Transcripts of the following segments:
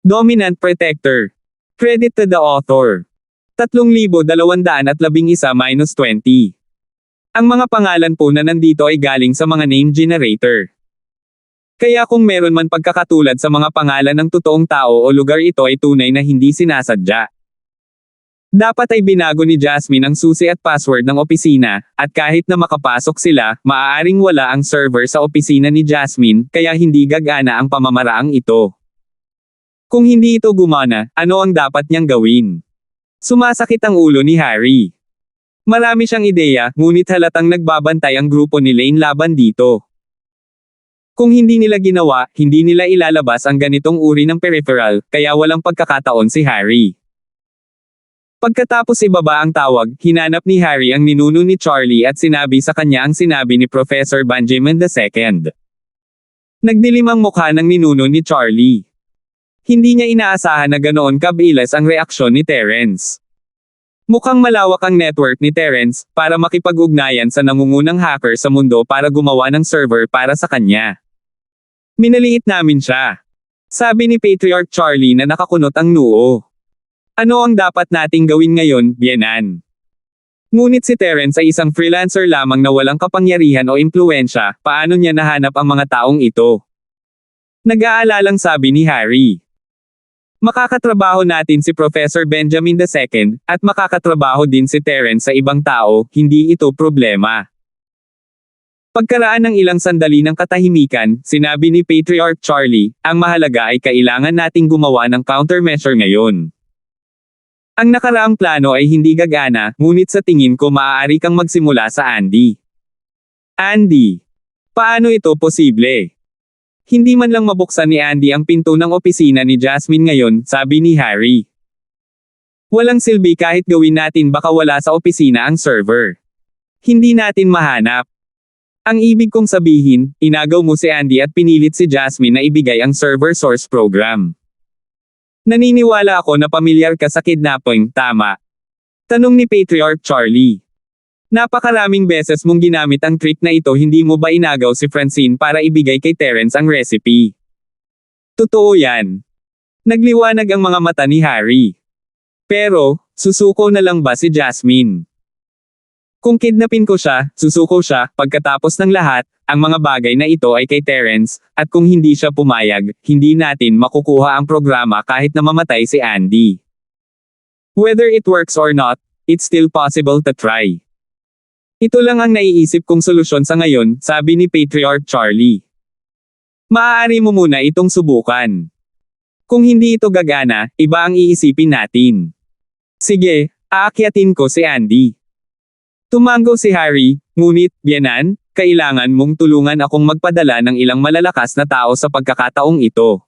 Dominant Protector. Credit to the author. 3,211-20. Ang mga pangalan po na nandito ay galing sa mga name generator. Kaya kung meron man pagkakatulad sa mga pangalan ng totoong tao o lugar, ito ay tunay na hindi sinasadya. Dapat ay binago ni Jasmine ang susi at password ng opisina, at kahit na makapasok sila, maaaring wala ang server sa opisina ni Jasmine, kaya hindi gagana ang pamamaraang ito. Kung hindi ito gumana, ano ang dapat niyang gawin? Sumasakit ang ulo ni Harry. Marami siyang ideya, ngunit halatang nagbabantay ang grupo ni Lane laban dito. Kung hindi nila ginawa, hindi nila ilalabas ang ganitong uri ng peripheral, kaya walang pagkakataon si Harry. Pagkatapos ibaba ang tawag, hinanap ni Harry ang ninuno ni Charlie at sinabi sa kanya ang sinabi ni Professor Benjamin II. Nagdilim ang mukha ng ninuno ni Charlie. Hindi niya inaasahan na ganoon kabilis ang reaksyon ni Terence. Mukhang malawak ang network ni Terence para makipag-ugnayan sa nangungunang hacker sa mundo para gumawa ng server para sa kanya. Minaliit namin siya. Sabi ni Patriarch Charlie na nakakunot ang noo. Ano ang dapat nating gawin ngayon, biyenan? Ngunit si Terence ay isang freelancer lamang na walang kapangyarihan o impluwensya, paano niya nahanap ang mga taong ito? Nag-aalalang sabi ni Harry. Makakatrabaho natin si Professor Benjamin II, at makakatrabaho din si Terence sa ibang tao, hindi ito problema. Pagkaraan ng ilang sandali ng katahimikan, sinabi ni Patriarch Charlie, ang mahalaga ay kailangan nating gumawa ng countermeasure ngayon. Ang nakaraang plano ay hindi gagana, ngunit sa tingin ko maaari kang magsimula sa Andy. Andy. Paano ito posible? Hindi man lang mabuksan ni Andy ang pinto ng opisina ni Jasmine ngayon, sabi ni Harry. Walang silbi kahit gawin natin, baka wala sa opisina ang server. Hindi natin mahanap. Ang ibig kong sabihin, inagaw mo si Andy at pinilit si Jasmine na ibigay ang server source program. Naniniwala ako na pamilyar ka sa kidnapping, tama? Tanong ni Patriarch Charlie. Napakaraming beses mong ginamit ang trick na ito, hindi mo ba inagaw si Francine para ibigay kay Terence ang recipe? Totoo yan. Nagliwanag ang mga mata ni Harry. Pero, susuko na lang ba si Jasmine? Kung kidnapin ko siya, susuko siya, pagkatapos ng lahat, ang mga bagay na ito ay kay Terence, at kung hindi siya pumayag, hindi natin makukuha ang programa kahit na mamatay si Andy. Whether it works or not, it's still possible to try. Ito lang ang naiisip kong solusyon sa ngayon, sabi ni Patriarch Charlie. Maaari mo muna itong subukan. Kung hindi ito gagana, iba ang iisipin natin. Sige, aakyatin ko si Andy. Tumango si Harry, ngunit, biyenan, kailangan mong tulungan akong magpadala ng ilang malalakas na tao sa pagkakataong ito.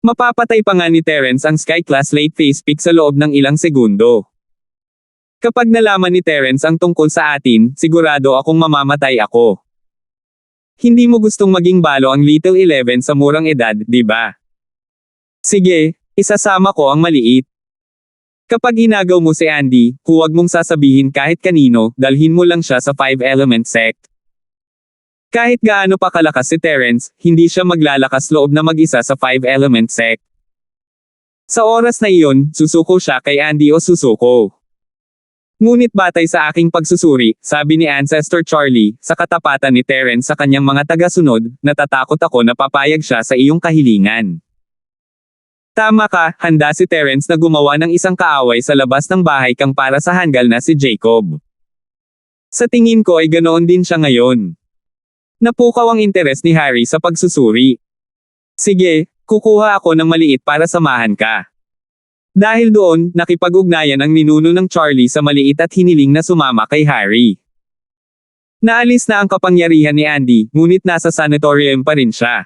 Mapapatay pa nga ni Terence ang Sky-class late phase peak sa loob ng ilang segundo. Kapag nalaman ni Terence ang tungkol sa atin, sigurado akong mamamatay ako. Hindi mo gustong maging balo ang Little 11 sa murang edad, di ba? Sige, isasama ko ang maliit. Kapag inagaw mo si Andy, huwag mong sasabihin kahit kanino, dalhin mo lang siya sa 5-element sect. Kahit gaano pa kalakas si Terence, hindi siya maglalakas loob na mag-isa sa 5-element sect. Sa oras na iyon, susuko siya kay Andy o susuko. Ngunit batay sa aking pagsusuri, sabi ni Ancestor Charlie, sa katapatan ni Terence sa kanyang mga tagasunod, natatakot ako na papayag siya sa iyong kahilingan. Tama ka, handa si Terence na gumawa ng isang kaaway sa labas ng bahay kang para sa hanggal na si Jacob. Sa tingin ko ay ganoon din siya ngayon. Napukaw ang interes ni Harry sa pagsusuri. Sige, kukuha ako ng maliit para samahan ka. Dahil doon, nakipag-ugnayan ang ninuno ng Charlie sa maliit at hiniling na sumama kay Harry. Naalis na ang kapangyarihan ni Andy, ngunit nasa sanatorium pa rin siya.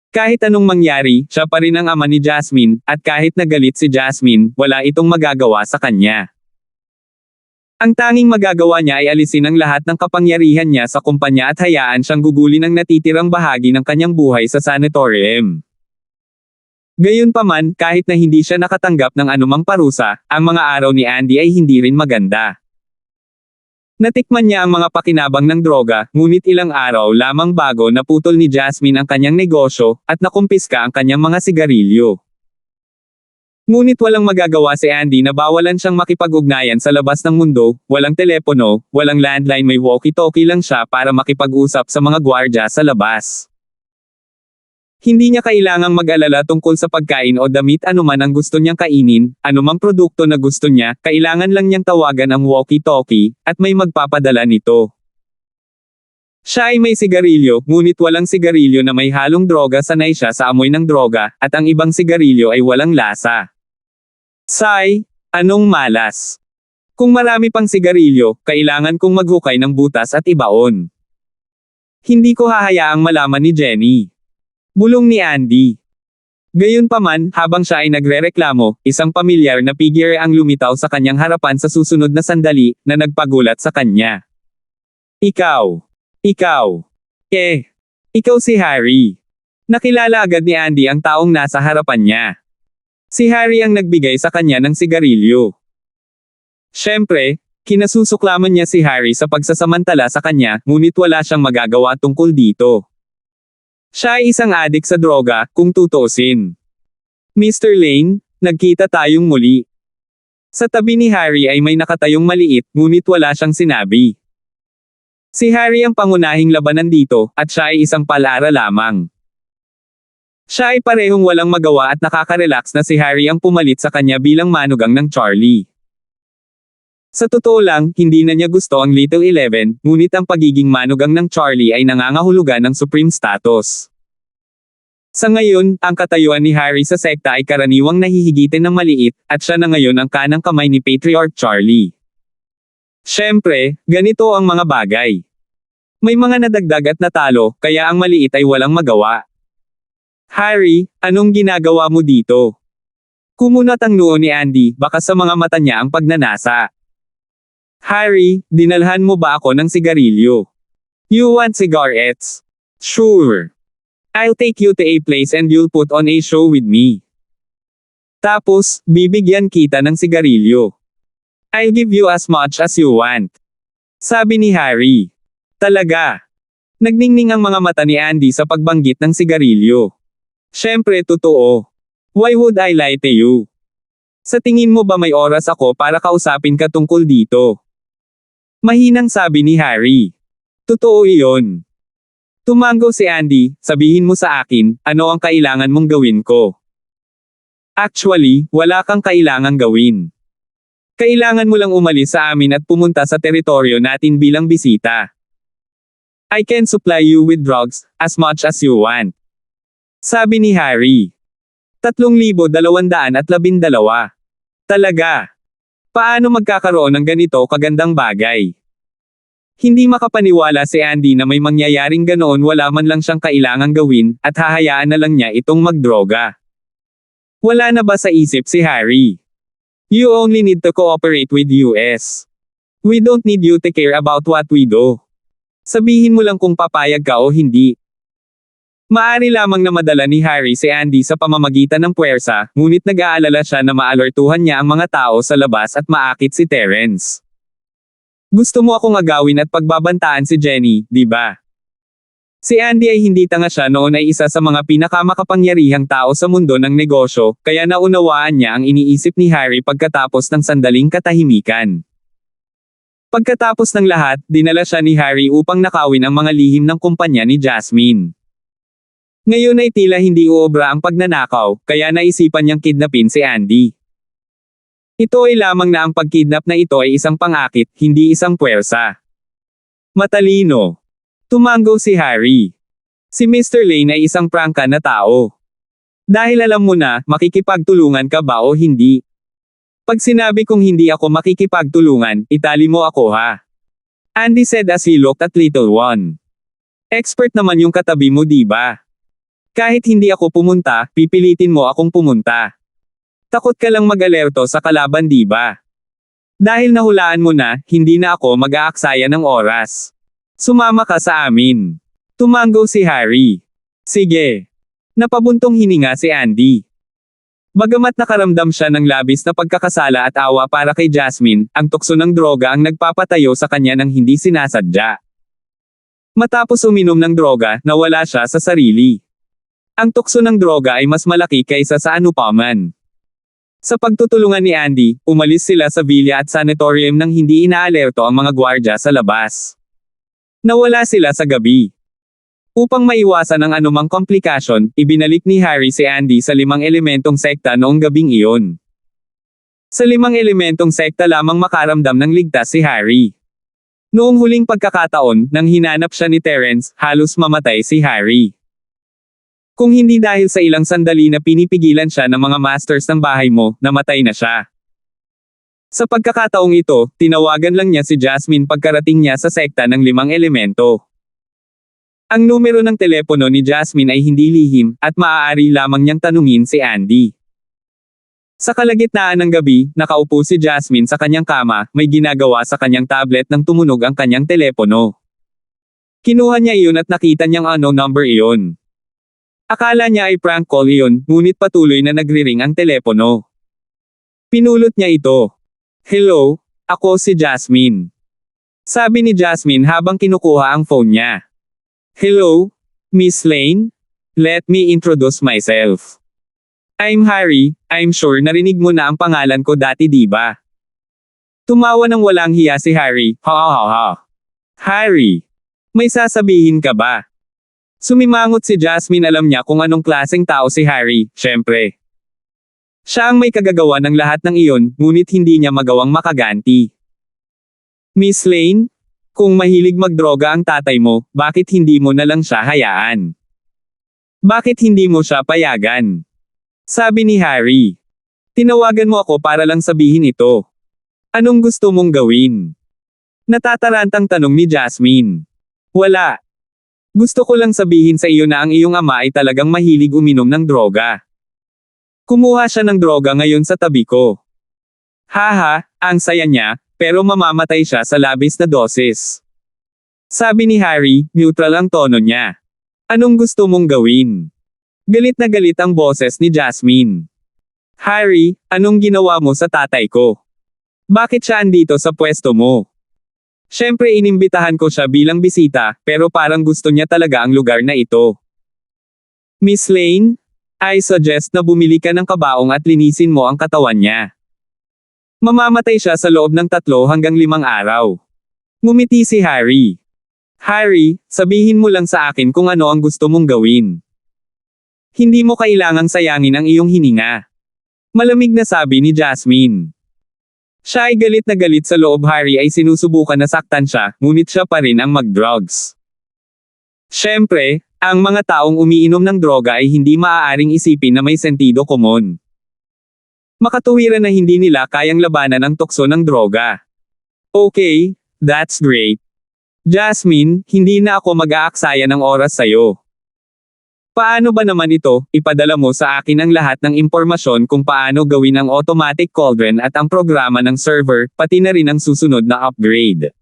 Kahit anong mangyari, siya pa rin ang ama ni Jasmine, at kahit nagalit si Jasmine, wala itong magagawa sa kanya. Ang tanging magagawa niya ay alisin ang lahat ng kapangyarihan niya sa kumpanya at hayaan siyang gugulin ang natitirang bahagi ng kanyang buhay sa sanatorium. Gayunpaman, kahit na hindi siya nakatanggap ng anumang parusa, ang mga araw ni Andy ay hindi rin maganda. Natikman niya ang mga pakinabang ng droga, ngunit ilang araw lamang bago naputol ni Jasmine ang kanyang negosyo, at nakumpiska ang kanyang mga sigarilyo. Ngunit walang magagawa si Andy na bawalan siyang makipag-ugnayan sa labas ng mundo, walang telepono, walang landline, may walkie-talkie lang siya para makipag-usap sa mga gwardya sa labas. Hindi niya kailangang mag-alala tungkol sa pagkain o damit, anuman ang gusto niyang kainin, anumang produkto na gusto niya, kailangan lang niyang tawagan ang walkie-talkie, at may magpapadala nito. Siya ay may sigarilyo, ngunit walang sigarilyo na may halong droga, sanay siya sa amoy ng droga, at ang ibang sigarilyo ay walang lasa. Say, anong malas? Kung marami pang sigarilyo, kailangan kong maghukay ng butas at ibaon. Hindi ko hahayaang malaman ni Jenny. Bulong ni Andy. Gayunpaman, habang siya ay nagrereklamo, isang pamilyar na figure ang lumitaw sa kanyang harapan sa susunod na sandali, na nagpagulat sa kanya. Ikaw. Ikaw si Harry. Nakilala agad ni Andy ang taong nasa harapan niya. Si Harry ang nagbigay sa kanya ng sigarilyo. Siyempre, kinasusuklaman niya si Harry sa pagsasamantala sa kanya, ngunit wala siyang magagawa tungkol dito. Siya ay isang adik sa droga, kung tutuusin. Mr. Lane, nagkita tayong muli. Sa tabi ni Harry ay may nakatayong maliit, ngunit wala siyang sinabi. Si Harry ang pangunahing labanan dito, at siya ay isang palara lamang. Siya ay parehong walang magawa at nakaka-relax na si Harry ang pumalit sa kanya bilang manugang ng Charlie. Sa totoo lang, hindi na niya gusto ang Little 11, ngunit ang pagiging manugang ng Charlie ay nangangahulugan ng supreme status. Sa ngayon, ang katayuan ni Harry sa sekta ay karaniwang nahihigitin ng maliit, at siya na ngayon ang kanang kamay ni Patriarch Charlie. Siyempre, ganito ang mga bagay. May mga nadagdag at natalo, kaya ang maliit ay walang magawa. Harry, anong ginagawa mo dito? Kumunat ang noo ni Andy, baka sa mga mata niya ang pagnanasa. Harry, dinalhan mo ba ako ng sigarilyo? You want cigarettes? Sure. I'll take you to a place and you'll put on a show with me. Tapos, bibigyan kita ng sigarilyo. I'll give you as much as you want. Sabi ni Harry. Talaga. Nagningning ang mga mata ni Andy sa pagbanggit ng sigarilyo. Siyempre totoo. Why would I lie to you? Sa tingin mo ba may oras ako para kausapin ka tungkol dito? Mahinang sabi ni Harry. Totoo iyon. Tumango si Andy, sabihin mo sa akin, ano ang kailangan mong gawin ko? Actually, wala kang kailangang gawin. Kailangan mo lang umalis sa amin at pumunta sa teritoryo natin bilang bisita. I can supply you with drugs, as much as you want. Sabi ni Harry. 3,212. Talaga. Paano magkakaroon ng ganito kagandang bagay? Hindi makapaniwala si Andy na may mangyayaring ganoon, wala man lang siyang kailangang gawin, at hahayaan na lang niya itong magdroga. Wala na ba sa isip si Harry? You only need to cooperate with US. We don't need you to care about what we do. Sabihin mo lang kung papayag ka o hindi. Maari lamang na madala ni Harry si Andy sa pamamagitan ng puwersa, ngunit nag-aalala siya na maalertuhan niya ang mga tao sa labas at maakit si Terence. Gusto mo akong agawin at pagbabantaan si Jenny, di ba? Si Andy ay hindi tanga, siya noon ay isa sa mga pinakamakapangyarihang tao sa mundo ng negosyo, kaya naunawaan niya ang iniisip ni Harry pagkatapos ng sandaling katahimikan. Pagkatapos ng lahat, dinala siya ni Harry upang nakawin ang mga lihim ng kumpanya ni Jasmine. Ngayon ay tila hindi uobra ang pagnanakaw, kaya naisipan niyang kidnapin si Andy. Ito ay lamang na ang pagkidnap na ito ay isang pangakit, hindi isang puwersa. Matalino. Tumango si Harry. Si Mr. Lane ay isang prangka na tao. Dahil alam mo na, makikipagtulungan ka ba o hindi? Pag sinabi kong hindi ako makikipagtulungan, itali mo ako ha. Andy said as he looked at Little One. Expert naman yung katabi mo, di ba? Kahit hindi ako pumunta, pipilitin mo akong pumunta. Takot ka lang mag-alerto sa kalaban, di ba? Dahil nahulaan mo na, hindi na ako mag-aaksaya ng oras. Sumama ka sa amin. Tumango si Harry. Sige. Napabuntong hininga si Andy. Bagamat nakaramdam siya ng labis na pagkakasala at awa para kay Jasmine, ang tukso ng droga ang nagpapatayo sa kanya ng hindi sinasadya. Matapos uminom ng droga, nawala siya sa sarili. Ang tukso ng droga ay mas malaki kaysa sa anupaman. Sa pagtutulungan ni Andy, umalis sila sa villa at sanatorium nang hindi inaalerto ang mga gwardya sa labas. Nawala sila sa gabi. Upang maiwasan ang anumang komplikasyon, ibinalik ni Harry si Andy sa 5 elementong sekta noong gabing iyon. Sa 5 elementong sekta lamang makaramdam ng ligtas si Harry. Noong huling pagkakataon, nang hinanap siya ni Terence, halos mamatay si Harry. Kung hindi dahil sa ilang sandali na pinipigilan siya ng mga masters ng bahay mo, namatay na siya. Sa pagkakataong ito, tinawagan lang niya si Jasmine pagkarating niya sa sekta ng 5 elemento. Ang numero ng telepono ni Jasmine ay hindi lihim, at maaari lamang niyang tanungin si Andy. Sa kalagitnaan ng gabi, nakaupo si Jasmine sa kanyang kama, may ginagawa sa kanyang tablet nang tumunog ang kanyang telepono. Kinuha niya iyon at nakita niyang unknown number iyon. Akala niya ay prank call iyon, ngunit patuloy na nagriring ang telepono. Pinulot niya ito. "Hello, ako si Jasmine." Sabi ni Jasmine habang kinukuha ang phone niya. "Hello, Miss Lane? Let me introduce myself. I'm Harry, I'm sure narinig mo na ang pangalan ko dati di ba?" Tumawa ng walang hiya si Harry, "Ha ha ha. Harry, may sasabihin ka ba?" Sumimangot si Jasmine, alam niya kung anong klaseng tao si Harry, syempre. Siya ang may kagagawa ng lahat ng iyon, ngunit hindi niya magawang makaganti. "Miss Lane? Kung mahilig magdroga ang tatay mo, bakit hindi mo na lang siya hayaan? Bakit hindi mo siya payagan?" Sabi ni Harry. "Tinawagan mo ako para lang sabihin ito. Anong gusto mong gawin?" Natatarantang tanong ni Jasmine. "Wala. Gusto ko lang sabihin sa iyo na ang iyong ama ay talagang mahilig uminom ng droga. Kumuha siya ng droga ngayon sa tabi ko. Haha, ang saya niya. Pero mamamatay siya sa labis na dosis." Sabi ni Harry, neutral ang tono niya. "Anong gusto mong gawin?" Galit na galit ang boses ni Jasmine. "Harry, anong ginawa mo sa tatay ko? Bakit siya andito sa pwesto mo?" Siyempre inimbitahan ko siya bilang bisita, pero parang gusto niya talaga ang lugar na ito. "Miss Lane, I suggest na bumili ka ng kabaong at linisin mo ang katawan niya. Mamamatay siya sa loob ng 3 hanggang 5 araw." Ngumiti si Harry. "Harry, sabihin mo lang sa akin kung ano ang gusto mong gawin. Hindi mo kailangang sayangin ang iyong hininga." Malamig na sabi ni Jasmine. Siya ay galit na galit sa loob. Harry ay sinusubukan na saktan siya, ngunit siya pa rin ang mag-drugs. Siyempre, ang mga taong umiinom ng droga ay hindi maaaring isipin na may sentido komon. Makatuwiran na hindi nila kayang labanan ang tukso ng droga. "Okay, that's great. Jasmine, hindi na ako mag-aaksaya ng oras sayo. Paano ba naman ito, ipadala mo sa akin ang lahat ng impormasyon kung paano gawin ang automatic cauldron at ang programa ng server, pati na rin ang susunod na upgrade.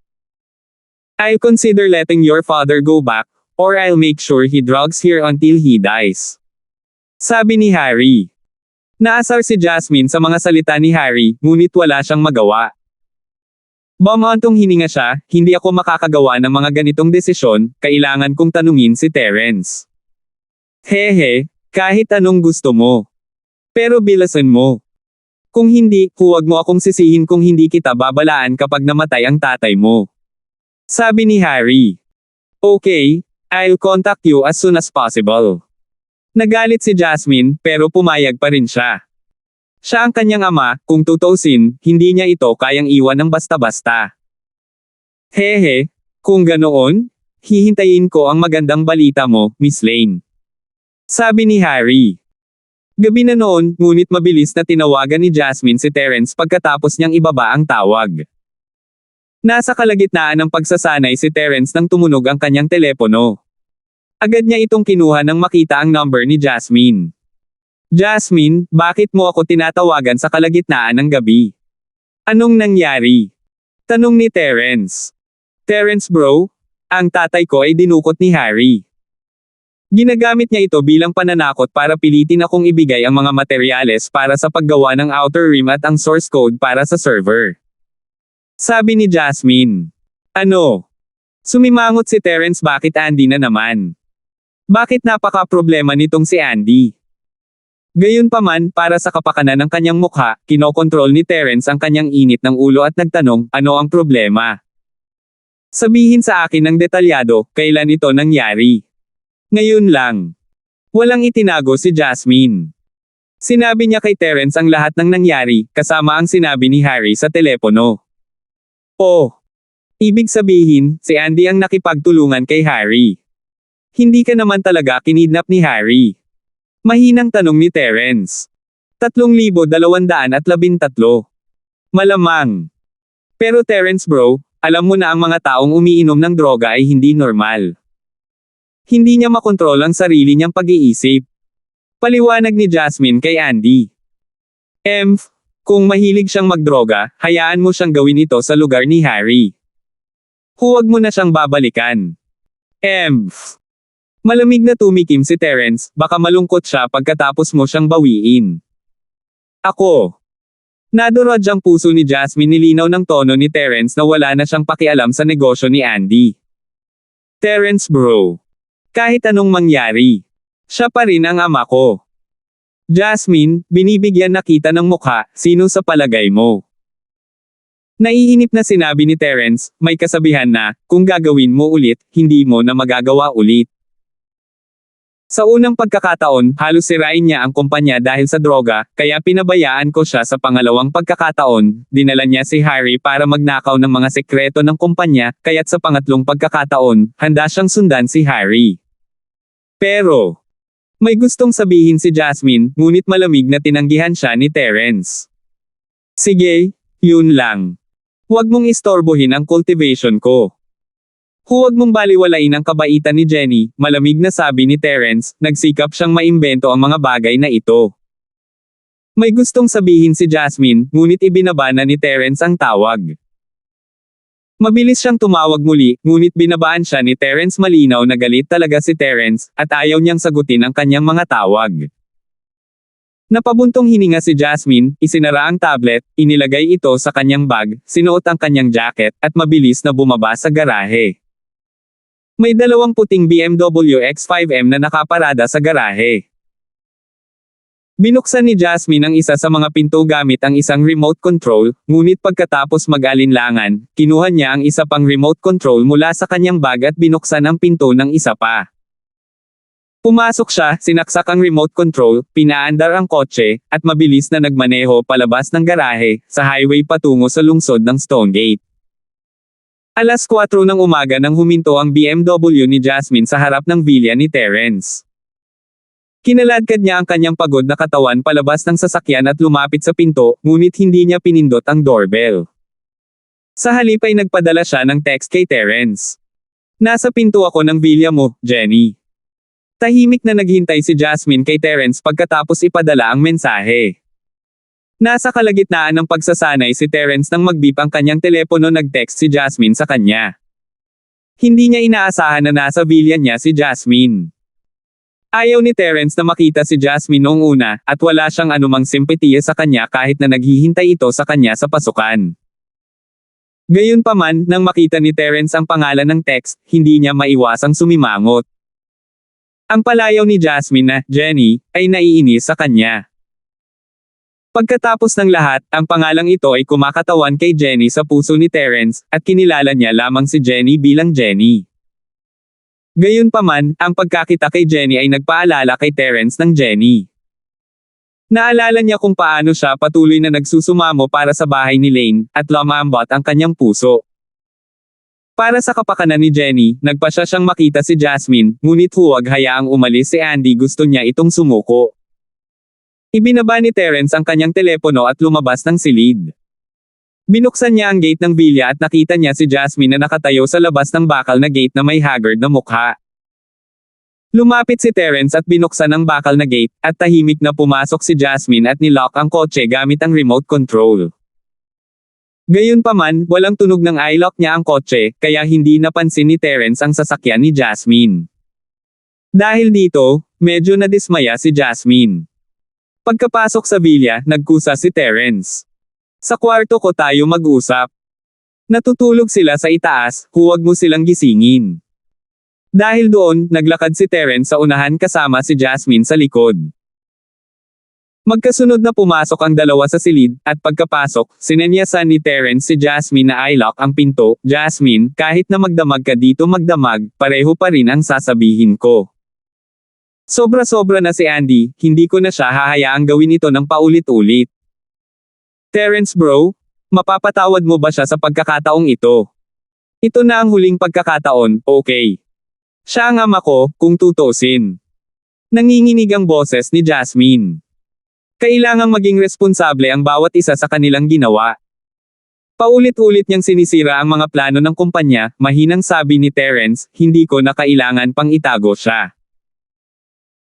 I'll consider letting your father go back, or I'll make sure he drugs here until he dies." Sabi ni Harry. Naasar si Jasmine sa mga salita ni Harry, ngunit wala siyang magawa. Bumantong hininga siya, "Hindi ako makakagawa ng mga ganitong desisyon, kailangan kong tanungin si Terence." "Hehe, kahit anong gusto mo. Pero bilasan mo. Kung hindi, huwag mo akong sisihin kung hindi kita babalaan kapag namatay ang tatay mo." Sabi ni Harry. "Okay, I'll contact you as soon as possible." Nagalit si Jasmine, pero pumayag pa rin siya. Siya ang kanyang ama, kung tutuusin, hindi niya ito kayang iwan ng basta-basta. "Hehe, kung ganoon, hihintayin ko ang magandang balita mo, Miss Lane." Sabi ni Harry. Gabi na noon, ngunit mabilis na tinawagan ni Jasmine si Terence pagkatapos niyang ibaba ang tawag. Nasa kalagitnaan ng pagsasanay si Terence nang tumunog ang kanyang telepono. Agad niya itong kinuha nang makita ang number ni Jasmine. "Jasmine, bakit mo ako tinatawagan sa kalagitnaan ng gabi? Anong nangyari?" Tanong ni Terence. "Terence bro, ang tatay ko ay dinukot ni Harry." Ginagamit niya ito bilang pananakot para pilitin akong ibigay ang mga materyales para sa paggawa ng outer rim at ang source code para sa server. Sabi ni Jasmine. Ano? Sumimangot si Terence, bakit Andy na naman? Bakit napaka-problema nitong si Andy? Gayunpaman, para sa kapakanan ng kanyang mukha, kinokontrol ni Terence ang kanyang init ng ulo at nagtanong, ano ang problema? Sabihin sa akin ng detalyado, kailan ito nangyari? Ngayon lang. Walang itinago si Jasmine. Sinabi niya kay Terence ang lahat ng nangyari, kasama ang sinabi ni Harry sa telepono. Oh. Ibig sabihin, si Andy ang nakipagtulungan kay Harry. Hindi ka naman talaga kinidnap ni Harry? Mahinang tanong ni Terence. 3,213. Malamang. Pero Terence bro, alam mo na ang mga taong umiinom ng droga ay hindi normal. Hindi niya makontrol ang sarili niyang pag-iisip. Paliwanag ni Jasmine kay Andy. Kung mahilig siyang magdroga, hayaan mo siyang gawin ito sa lugar ni Harry. Huwag mo na siyang babalikan. Malamig na tumikim si Terence, baka malungkot siya pagkatapos mo siyang bawiin. Ako. Nadurog ang puso ni Jasmine, nilinaw ng tono ni Terence na wala na siyang pakialam sa negosyo ni Andy. Terence bro. Kahit anong mangyari. Siya pa rin ang ama ko. Jasmine, binibigyan na kita ng mukha, sino sa palagay mo? Naiinip na sinabi ni Terence, may kasabihan na, kung gagawin mo ulit, hindi mo na magagawa ulit. Sa unang pagkakataon, halos sirain niya ang kumpanya dahil sa droga, kaya pinabayaan ko siya. Sa pangalawang pagkakataon, dinala niya si Harry para magnakaw ng mga sekreto ng kumpanya, kaya't sa pangatlong pagkakataon, handa siyang sundan si Harry. Pero, may gustong sabihin si Jasmine, ngunit malamig na tinanggihan siya ni Terence. Sige, yun lang. Huwag mong istorbohin ang cultivation ko. Huwag mong baliwalain ang kabaitan ni Jenny, malamig na sabi ni Terence, nagsikap siyang maimbento ang mga bagay na ito. May gustong sabihin si Jasmine, ngunit ibinaba na ni Terence ang tawag. Mabilis siyang tumawag muli, ngunit binabaan siya ni Terence. Malinaw na galit talaga si Terence, at ayaw niyang sagutin ang kanyang mga tawag. Napabuntong hininga si Jasmine, isinara ang tablet, inilagay ito sa kanyang bag, sinuot ang kanyang jacket, at mabilis na bumaba sa garahe. May dalawang puting BMW X5M na nakaparada sa garahe. Binuksan ni Jasmine ang isa sa mga pinto gamit ang isang remote control, ngunit pagkatapos mag-alinlangan, kinuha niya ang isa pang remote control mula sa kanyang bag at binuksan ang pinto ng isa pa. Pumasok siya, sinaksak ang remote control, pinaandar ang kotse, at mabilis na nagmaneho palabas ng garahe, sa highway patungo sa lungsod ng Stonegate. Alas 4 ng umaga nang huminto ang BMW ni Jasmine sa harap ng villa ni Terence. Kinaladkad niya ang kanyang pagod na katawan palabas ng sasakyan at lumapit sa pinto, ngunit hindi niya pinindot ang doorbell. Sa halip ay nagpadala siya ng text kay Terence. Nasa pinto ako ng villa mo, Jenny. Tahimik na naghintay si Jasmine kay Terence pagkatapos ipadala ang mensahe. Nasa kalagitnaan ng pagsasanay si Terence nang magbip ang kanyang telepono. Nag-text si Jasmine sa kanya. Hindi niya inaasahan na nasa villa niya si Jasmine. Ayaw ni Terence na makita si Jasmine noong una, at wala siyang anumang simpatiya sa kanya kahit na naghihintay ito sa kanya sa pasukan. Gayunpaman, nang makita ni Terence ang pangalan ng text, hindi niya maiwasang sumimangot. Ang palayaw ni Jasmine na, Jenny, ay naiinis sa kanya. Pagkatapos ng lahat, ang pangalang ito ay kumakatawan kay Jenny sa puso ni Terence, at kinilala niya lamang si Jenny bilang Jenny. Gayunpaman, ang pagkakita kay Jenny ay nagpaalala kay Terence ng Jenny. Naalala niya kung paano siya patuloy na nagsusumamo para sa bahay ni Lane, at lumambot ang kanyang puso. Para sa kapakanan ni Jenny, nagpasya siyang makita si Jasmine, ngunit huwag hayaang umalis si Andy. Gusto niya itong sumuko. Ibinaba ni Terence ang kanyang telepono at lumabas ng silid. Binuksan niya ang gate ng villa at nakita niya si Jasmine na nakatayo sa labas ng bakal na gate na may haggard na mukha. Lumapit si Terence at binuksan ang bakal na gate, at tahimik na pumasok si Jasmine at nilock ang kotse gamit ang remote control. Gayunpaman, walang tunog ng i-lock niya ang kotse, kaya hindi napansin ni Terence ang sasakyan ni Jasmine. Dahil dito, medyo nadismaya si Jasmine. Pagkapasok sa villa, nagkusa si Terence. Sa kwarto ko tayo mag-usap. Natutulog sila sa itaas, huwag mo silang gisingin. Dahil doon, naglakad si Terence sa unahan kasama si Jasmine sa likod. Magkasunod na pumasok ang dalawa sa silid, at pagkapasok, sinenyasan ni Terence si Jasmine na i-lock ang pinto. Jasmine, kahit na magdamag ka dito magdamag, pareho pa rin ang sasabihin ko. Sobra-sobra na si Andy, hindi ko na siya hahayaang gawin ito ng paulit-ulit. Terence bro, mapapatawad mo ba siya sa pagkakataong ito? Ito na ang huling pagkakataon, okay? Siya ang ama ko, kung tutuusin. Nanginginig ang boses ni Jasmine. Kailangang maging responsable ang bawat isa sa kanilang ginawa. Paulit-ulit niyang sinisira ang mga plano ng kumpanya, mahinang sabi ni Terence, hindi ko na kailangan pang itago siya.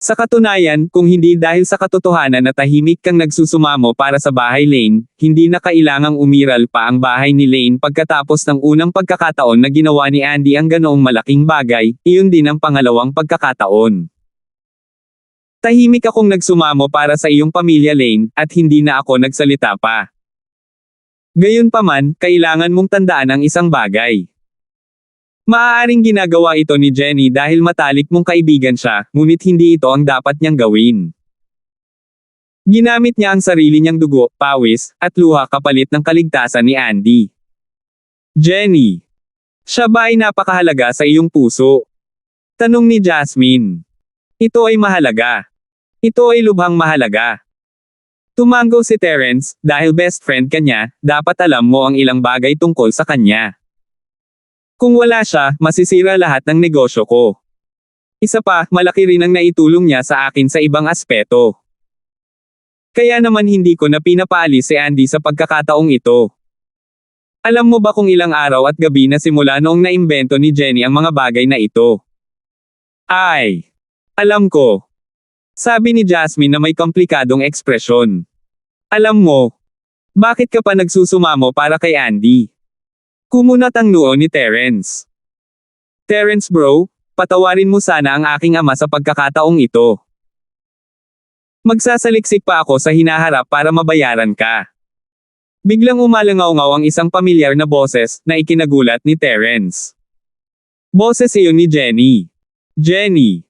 Sa katunayan, kung hindi dahil sa katotohanan na tahimik kang nagsusumamo para sa bahay Lane, hindi na kailangang umiral pa ang bahay ni Lane pagkatapos ng unang pagkakataon na ginawa ni Andy ang ganoong malaking bagay, iyon din ang pangalawang pagkakataon. Tahimik akong nagsumamo para sa iyong pamilya Lane, at hindi na ako nagsalita pa. Gayunpaman, kailangan mong tandaan ang isang bagay. Maaaring ginagawa ito ni Jenny dahil matalik mong kaibigan siya, ngunit hindi ito ang dapat niyang gawin. Ginamit niya ang sarili niyang dugo, pawis, at luha kapalit ng kaligtasan ni Andy. Jenny, siya ba ay napakahalaga sa iyong puso? Tanong ni Jasmine. Ito ay mahalaga. Ito ay lubhang mahalaga. Tumango si Terence, dahil best friend ka niya, dapat alam mo ang ilang bagay tungkol sa kanya. Kung wala siya, masisira lahat ng negosyo ko. Isa pa, malaki rin ang naitulong niya sa akin sa ibang aspeto. Kaya naman hindi ko na pinapaalis si Andy sa pagkakataong ito. Alam mo ba kung ilang araw at gabi na simula noong naimbento ni Jenny ang mga bagay na ito? Ay! Alam ko. Sabi ni Jasmine na may komplikadong ekspresyon. Alam mo. Bakit ka pa nagsusumamo para kay Andy? Kumunat ang noo ni Terence. Terence bro, patawarin mo sana ang aking ama sa pagkakataong ito. Magsasaliksik pa ako sa hinaharap para mabayaran ka. Biglang umalangaw-ngaw ang isang pamilyar na boses na ikinagulat ni Terence. Boses iyon ni Jenny. Jenny.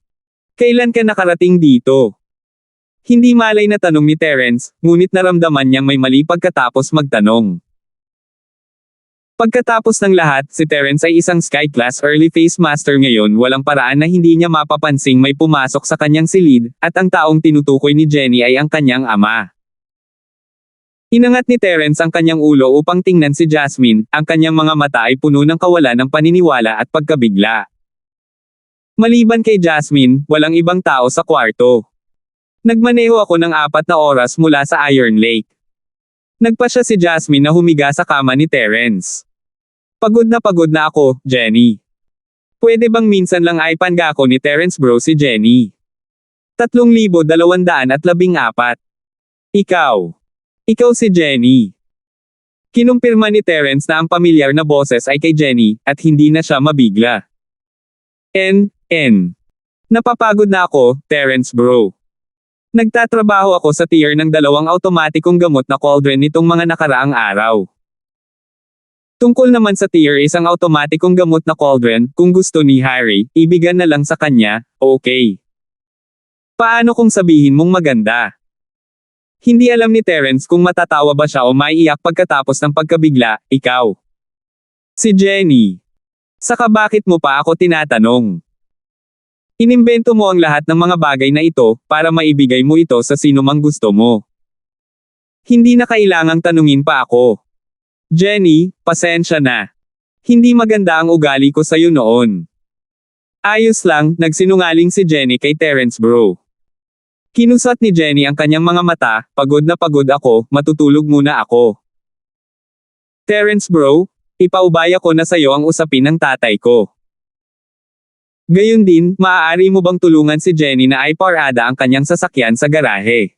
Kailan ka nakarating dito? Hindi malay na tanong ni Terence, ngunit naramdaman niyang may mali pagkatapos magtanong. Pagkatapos ng lahat, si Terence ay isang Sky-class early phase master ngayon, walang paraan na hindi niya mapapansing may pumasok sa kanyang silid, at ang taong tinutukoy ni Jenny ay ang kanyang ama. Inangat ni Terence ang kanyang ulo upang tingnan si Jasmine, ang kanyang mga mata ay puno ng kawalan ng paniniwala at pagkabigla. Maliban kay Jasmine, walang ibang tao sa kwarto. Nagmaneho ako ng 4 na oras mula sa Iron Lake. Nagpasya si Jasmine na humiga sa kama ni Terence. Pagod na ako, Jenny. Pwede bang minsan lang ay pangako ni Terence bro si Jenny? 3,214. Ikaw. Ikaw si Jenny. Kinumpirma ni Terence na ang pamilyar na boses ay kay Jenny, at hindi na siya mabigla. Napapagod na ako, Terence bro. Nagtatrabaho ako sa tier ng 2 automatikong gamot na cauldron nitong mga nakaraang araw. Tungkol naman sa tier 1 automatikong gamot na cauldron, kung gusto ni Harry, ibigan na lang sa kanya, okay. Paano kung sabihin mong maganda? Hindi alam ni Terence kung matatawa ba siya o maiiyak pagkatapos ng pagkabigla, ikaw. Si Jenny. Saka bakit mo pa ako tinatanong? Inimbento mo ang lahat ng mga bagay na ito, para maibigay mo ito sa sino mang gusto mo. Hindi na kailangang tanungin pa ako. Jenny, pasensya na. Hindi maganda ang ugali ko sa'yo noon. Ayos lang, nagsinungaling si Jenny kay Terence bro. Kinusat ni Jenny ang kanyang mga mata, pagod na pagod ako, matutulog muna ako. Terence bro, ipaubaya ko na sa'yo ang usapin ng tatay ko. Gayun din, maaari mo bang tulungan si Jenny na ay parada ang kanyang sasakyan sa garahe?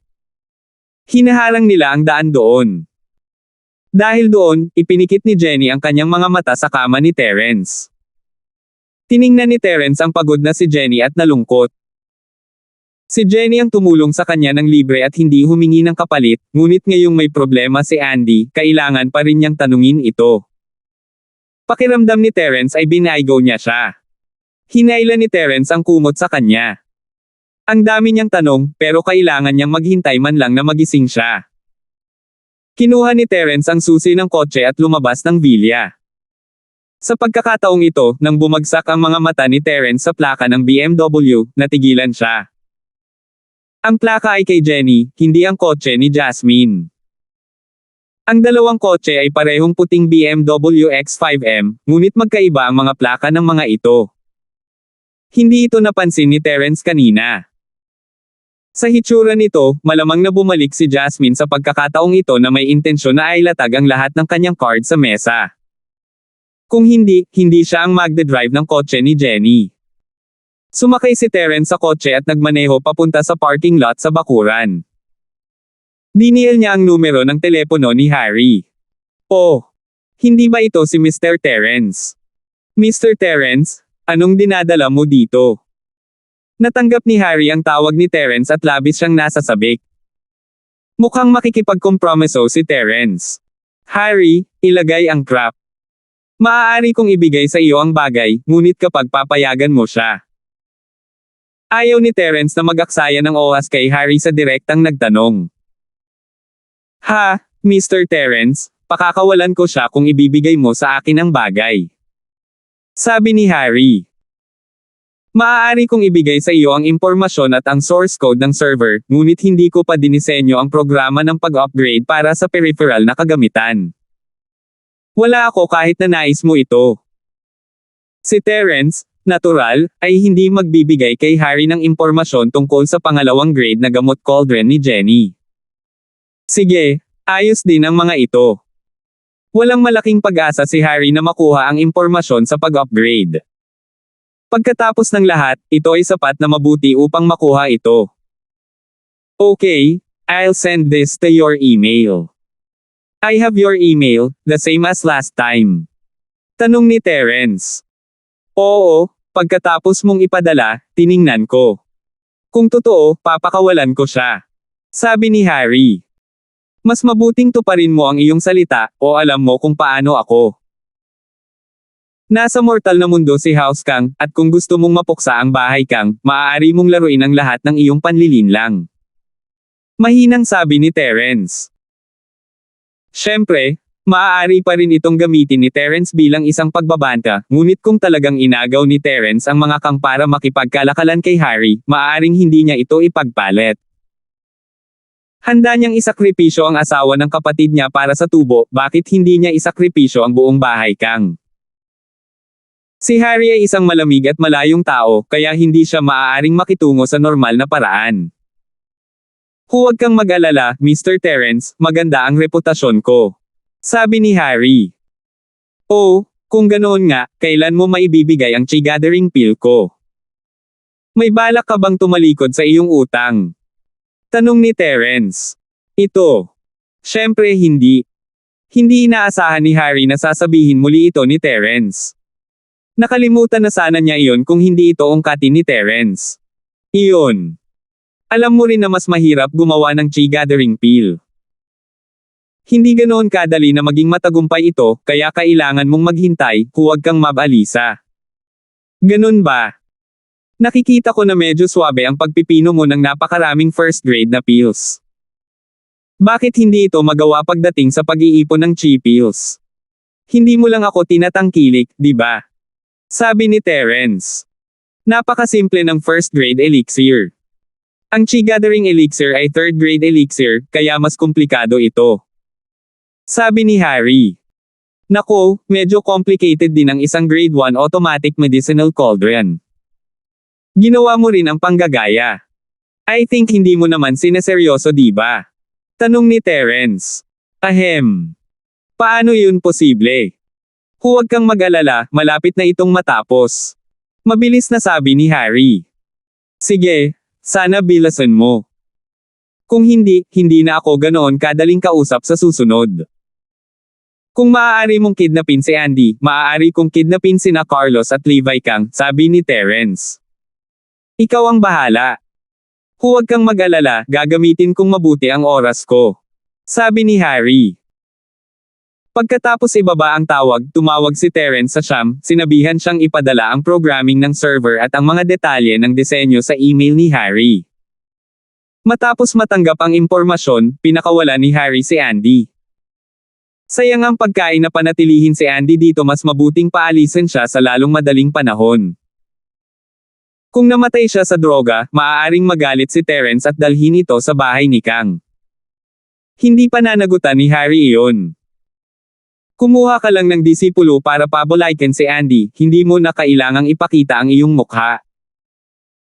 Hinaharang nila ang daan doon. Dahil doon, ipinikit ni Jenny ang kanyang mga mata sa kama ni Terence. Tiningnan ni Terence ang pagod na si Jenny at nalungkot. Si Jenny ang tumulong sa kanya ng libre at hindi humingi ng kapalit, ngunit ngayong may problema si Andy, kailangan pa rin niyang tanungin ito. Pakiramdam ni Terence ay binaigo niya siya. Hinayla ni Terence ang kumot sa kanya. Ang dami niyang tanong, pero kailangan niyang maghintay man lang na magising siya. Kinuha ni Terence ang susi ng kotse at lumabas ng villa. Sa pagkakataong ito, nang bumagsak ang mga mata ni Terence sa plaka ng BMW, natigilan siya. Ang plaka ay kay Jenny, hindi ang kotse ni Jasmine. Ang dalawang kotse ay parehong puting BMW X5M, ngunit magkaiba ang mga plaka ng mga ito. Hindi ito napansin ni Terence kanina. Sa hitsura nito, malamang na bumalik si Jasmine sa pagkakataong ito na may intensyon na ailatag ang lahat ng kanyang card sa mesa. Kung hindi, hindi siya ang magdadrive ng kotse ni Jenny. Sumakay si Terence sa kotse at nagmaneho papunta sa parking lot sa bakuran. Dinial niya ang numero ng telepono ni Harry. Oh! Hindi ba ito si Mr. Terence? Mr. Terence, anong dinadala mo dito? Natanggap ni Harry ang tawag ni Terence at labis siyang nasasabik. Mukhang makikipagkompromiso si Terence. Harry, ilagay ang crap. Maaari kong ibigay sa iyo ang bagay, ngunit kapag papayagan mo siya. Ayaw ni Terence na mag-aksaya ng oras kay Harry sa direktang nagtanong. Ha, Mr. Terence, pakakawalan ko siya kung ibibigay mo sa akin ang bagay. Sabi ni Harry. Maaari kong ibigay sa iyo ang impormasyon at ang source code ng server, ngunit hindi ko pa dinisenyo ang programa ng pag-upgrade para sa peripheral na kagamitan. Wala ako kahit na nais mo ito. Si Terence, natural, ay hindi magbibigay kay Harry ng impormasyon tungkol sa pangalawang grade na gamot cauldron ni Jenny. Sige, ayos din ang mga ito. Walang malaking pag-asa si Harry na makuha ang impormasyon sa pag-upgrade. Pagkatapos ng lahat, ito ay sapat na mabuti upang makuha ito. Okay, I'll send this to your email. I have your email, the same as last time. Tanong ni Terence. Oo, pagkatapos mong ipadala, tiningnan ko. Kung totoo, papakawalan ko siya. Sabi ni Harry. Mas mabuting tuparin mo ang iyong salita, o alam mo kung paano ako. Nasa mortal na mundo si House Kang, at kung gusto mong mapuksa ang bahay Kang, maaari mong laruin ang lahat ng iyong panlilinlang. Mahinang sabi ni Terence. Siyempre, maaari pa rin itong gamitin ni Terence bilang isang pagbabanta, ngunit kung talagang inagaw ni Terence ang mga Kang para makipagkalakalan kay Harry, maaaring hindi niya ito ipagpalit. Handa niyang isakripisyo ang asawa ng kapatid niya para sa tubo, bakit hindi niya isakripisyo ang buong bahay Kang? Si Harry ay isang malamig at malayong tao, kaya hindi siya maaaring makitungo sa normal na paraan. Huwag kang mag-alala, Mr. Terence, maganda ang reputasyon ko. Sabi ni Harry. Oh, kung ganoon nga, kailan mo maibibigay ang chi gathering pill ko? May balak ka bang tumalikod sa iyong utang? Tanong ni Terence. Ito. Siyempre hindi. Hindi inaasahan ni Harry na sasabihin muli ito ni Terence. Nakalimutan na sana niya iyon kung hindi ito ungkatin ni Terence. Iyon. Alam mo rin na mas mahirap gumawa ng chi gathering pill. Hindi ganoon kadali na maging matagumpay ito, kaya kailangan mong maghintay, huwag kang mabalisa. Ganun ba? Nakikita ko na medyo swabe ang pagpipino mo ng napakaraming first grade na pills. Bakit hindi ito magawa pagdating sa pag-iipon ng chi pills? Hindi mo lang ako tinatangkilik, di ba? Sabi ni Terence. Napakasimple ng first grade elixir. Ang chi gathering elixir ay third grade elixir, kaya mas komplikado ito. Sabi ni Harry. Nako, medyo complicated din ang isang grade 1 automatic medicinal cauldron. Ginawa mo rin ang panggagaya. I think hindi mo naman sineseryoso di ba? Tanong ni Terence. Ahem. Paano yun posible? Huwag kang mag-alala, malapit na itong matapos. Mabilis na sabi ni Harry. Sige. Sana bilasan mo. Kung hindi, hindi na ako ganoon kadaling kausap sa susunod. Kung maaari mong kidnapin si Andy, maaari kong kidnapin sina Carlos at Levi Kang, sabi ni Terence. Ikaw ang bahala. Huwag kang mag-alala, gagamitin kong mabuti ang oras ko. Sabi ni Harry. Pagkatapos ibaba ang tawag, tumawag si Terence sa siyam, sinabihan siyang ipadala ang programming ng server at ang mga detalye ng disenyo sa email ni Harry. Matapos matanggap ang impormasyon, pinakawala ni Harry si Andy. Sayang ang pagkain na panatilihin si Andy dito, mas mabuting paalisin siya sa lalong madaling panahon. Kung namatay siya sa droga, maaaring magalit si Terence at dalhin ito sa bahay ni Kang. Hindi pa nanagutan ni Harry iyon. Kumuha ka lang ng disipulo para pabolaikin si Andy, hindi mo na kailangang ipakita ang iyong mukha.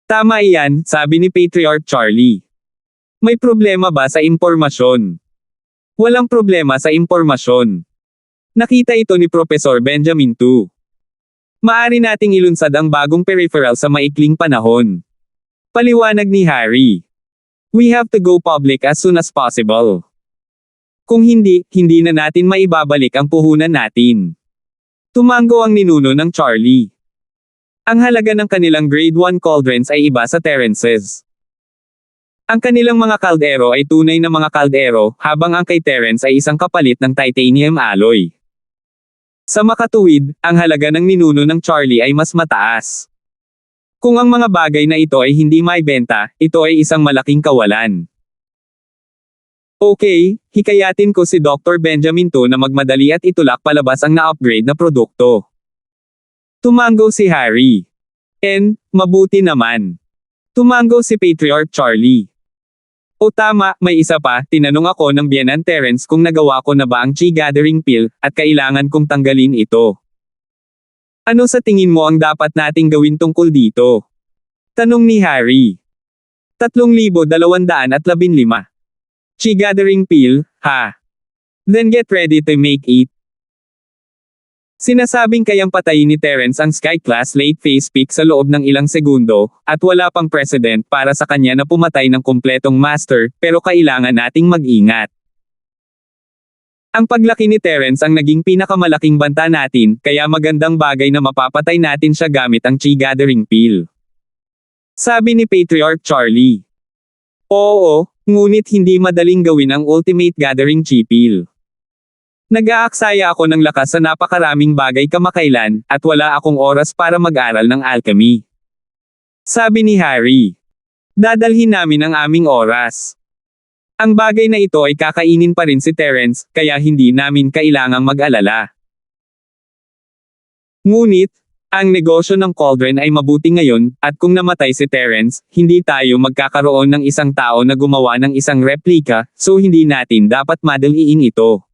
Tama iyan, sabi ni Patriarch Charlie. May problema ba sa impormasyon? Walang problema sa impormasyon. Nakita ito ni Professor Benjamin too. Maari nating ilunsad ang bagong peripheral sa maikling panahon. Paliwanag ni Harry. We have to go public as soon as possible. Kung hindi, hindi na natin maibabalik ang puhunan natin. Tumango ang ninuno ng Charlie. Ang halaga ng kanilang grade 1 cauldrons ay iba sa Terence's. Ang kanilang mga kaldero ay tunay na mga kaldero, habang ang kay Terence ay isang kapalit ng titanium alloy. Sa makatuwid, ang halaga ng ninuno ng Charlie ay mas mataas. Kung ang mga bagay na ito ay hindi maibenta, ito ay isang malaking kawalan. Okay, hikayatin ko si Dr. Benjamin to na magmadali at itulak palabas ang na-upgrade na produkto. Tumango si Harry. Mabuti naman. Tumango si Patriarch Charlie. O tama, may isa pa, tinanong ako ng biyenan Terence kung nagawa ko na ba ang Chi Gathering Pill, at kailangan kong tanggalin ito. Ano sa tingin mo ang dapat nating gawin tungkol dito? Tanong ni Harry. 3,215. Chi Gathering Pill, ha? Then get ready to make it. Sinasabing kayang patayin ni Terence ang Sky-class late phase peak sa loob ng ilang segundo, at wala pang precedent para sa kanya na pumatay ng kumpletong master, pero kailangan nating mag-ingat. Ang paglaki ni Terence ang naging pinakamalaking banta natin, kaya magandang bagay na mapapatay natin siya gamit ang Chi Gathering Pill. Sabi ni Patriarch Charlie. Oo, ngunit hindi madaling gawin ang Ultimate Gathering Chi Pill. Nag-aaksaya ako ng lakas sa napakaraming bagay kamakailan, at wala akong oras para mag-aral ng alchemy. Sabi ni Harry. Dadalhin namin ang aming oras. Ang bagay na ito ay kakainin pa rin si Terence, kaya hindi namin kailangang mag-alala. Ngunit, ang negosyo ng cauldron ay mabuti ngayon, at kung namatay si Terence, hindi tayo magkakaroon ng isang tao na gumawa ng isang replika, so hindi natin dapat madaliin ito.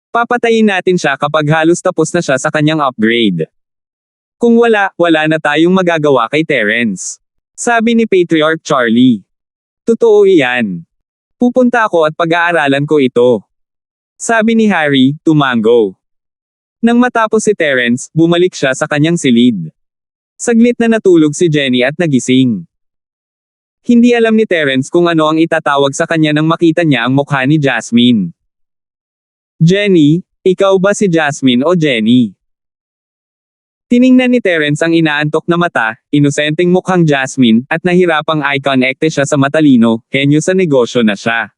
Papatayin natin siya kapag halos tapos na siya sa kanyang upgrade. Kung wala na tayong magagawa kay Terence. Sabi ni Patriarch Charlie. Totoo iyan. Pupunta ako at pag-aaralan ko ito. Sabi ni Harry, tumango. Nang matapos si Terence, bumalik siya sa kanyang silid. Saglit na natulog si Jenny at nagising. Hindi alam ni Terence kung ano ang itatawag sa kanya nang makita niya ang mukha ni Jasmine. Jenny, ikaw ba si Jasmine o Jenny? Tiningnan ni Terence ang inaantok na mata, inosenteng mukhang Jasmine, at nahirapang eye-connecte siya sa matalino, henyo sa negosyo na siya.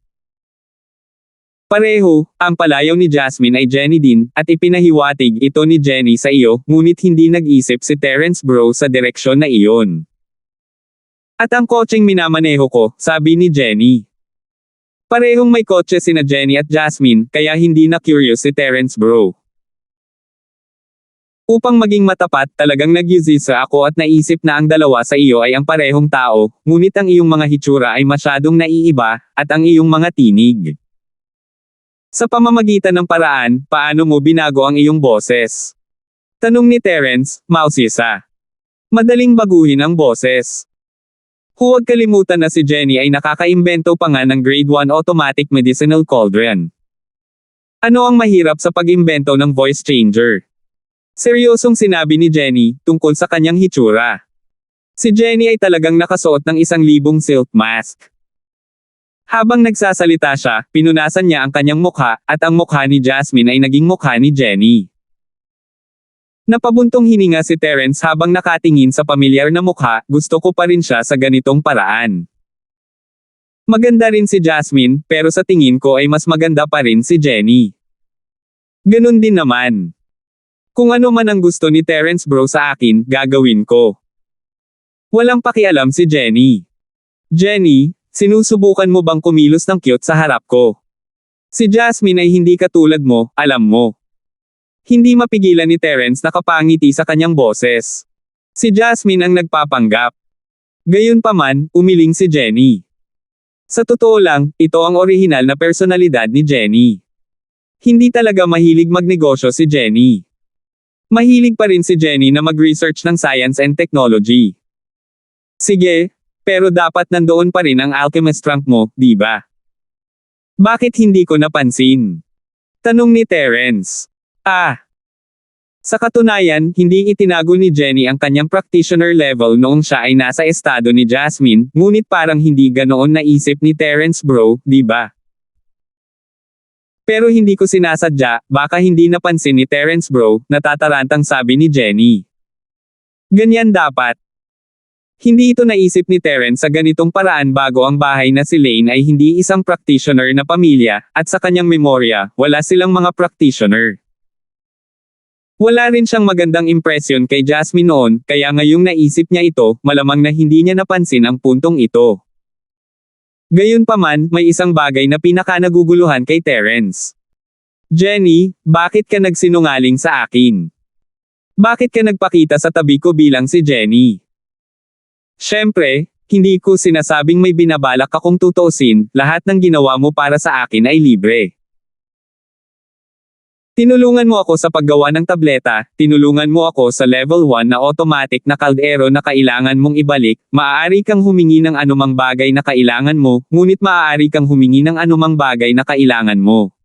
Pareho, ang palayaw ni Jasmine ay Jenny din, at ipinahiwatig ito ni Jenny sa iyo, ngunit hindi nag-isip si Terence bro sa direksyon na iyon. At ang kotseng minamaneho ko, sabi ni Jenny. Parehong may kotse sina Jenny at Jasmine, kaya hindi na curious si Terence bro. Upang maging matapat, talagang nag-usisa ako at naisip na ang dalawa sa iyo ay ang parehong tao, ngunit ang iyong mga hitsura ay masyadong naiiba, at ang iyong mga tinig. Sa pamamagitan ng paraan, paano mo binago ang iyong boses? Tanong ni Terence, mausisa. Madaling baguhin ang boses. Huwag kalimutan na si Jenny ay nakakaimbento pa nga ng grade 1 automatic medicinal cauldron. Ano ang mahirap sa pag-imbento ng voice changer? Seryosong sinabi ni Jenny, tungkol sa kanyang hitsura. Si Jenny ay talagang nakasuot ng 1,000 silk mask. Habang nagsasalita siya, pinunasan niya ang kanyang mukha, at ang mukha ni Jasmine ay naging mukha ni Jenny. Napabuntong hininga si Terence habang nakatingin sa pamilyar na mukha, gusto ko pa rin siya sa ganitong paraan. Maganda rin si Jasmine, pero sa tingin ko ay mas maganda pa rin si Jenny. Ganun din naman. Kung ano man ang gusto ni Terence bro sa akin, gagawin ko. Walang pakialam si Jenny. Jenny, sinusubukan mo bang kumilos ng cute sa harap ko? Si Jasmine ay hindi katulad mo, alam mo. Hindi mapigilan ni Terence na kapangiti sa kanyang boses. Si Jasmine ang nagpapanggap. Gayunpaman, umiling si Jenny. Sa totoo lang, ito ang orihinal na personalidad ni Jenny. Hindi talaga mahilig magnegosyo si Jenny. Mahilig pa rin si Jenny na mag-research ng science and technology. Sige, pero dapat nandoon pa rin ang alchemist rank mo, di ba? Bakit hindi ko napansin? Tanong ni Terence. Sa katunayan, hindi itinago ni Jenny ang kanyang practitioner level noong siya ay nasa estado ni Jasmine, ngunit parang hindi ganoon naisip ni Terence bro, di ba? Pero hindi ko sinasadya, baka hindi napansin ni Terence bro, natatarantang sabi ni Jenny. Ganyan dapat. Hindi ito naisip ni Terence sa ganitong paraan bago ang bahay na si Lane ay hindi isang practitioner na pamilya, at sa kanyang memorya, wala silang mga practitioner. Wala rin siyang magandang impresyon kay Jasmine noon, kaya ngayong naisip niya ito, malamang na hindi niya napansin ang puntong ito. Gayunpaman, may isang bagay na pinaka-naguguluhan kay Terence. Jenny, bakit ka nagsinungaling sa akin? Bakit ka nagpakita sa tabi ko bilang si Jenny? Siyempre, hindi ko sinasabing may binabalak akong tutuusin, lahat ng ginawa mo para sa akin ay libre. Tinulungan mo ako sa paggawa ng tableta, tinulungan mo ako sa level 1 na automatic na kaldero na kailangan mong ibalik, maaari kang humingi ng anumang bagay na kailangan mo, ngunit maaari kang humingi ng anumang bagay na kailangan mo.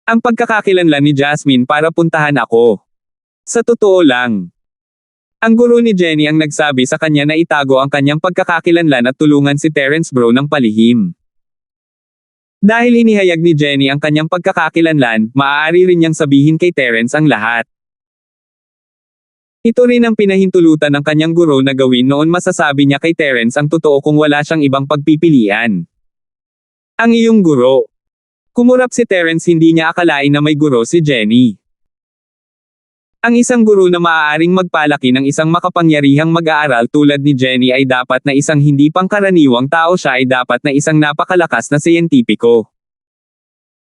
Ang pagkakakilanlan ni Jasmine para puntahan ako. Sa totoo lang. Ang guro ni Jenny ang nagsabi sa kanya na itago ang kanyang pagkakakilanlan at tulungan si Terence bro ng palihim. Dahil inihayag ni Jenny ang kanyang pagkakakilanlan, maaari rin niyang sabihin kay Terence ang lahat. Ito rin ang pinahintulutan ng kanyang guro na gawin noon masasabi niya kay Terence ang totoo kung wala siyang ibang pagpipilian. Ang iyong guro. Kumurap si Terence, hindi niya akalain na may guro si Jenny. Ang isang guro na maaaring magpalaki ng isang makapangyarihang mag-aaral tulad ni Jenny ay dapat na isang hindi pangkaraniwang tao, siya ay dapat na isang napakalakas na siyentipiko.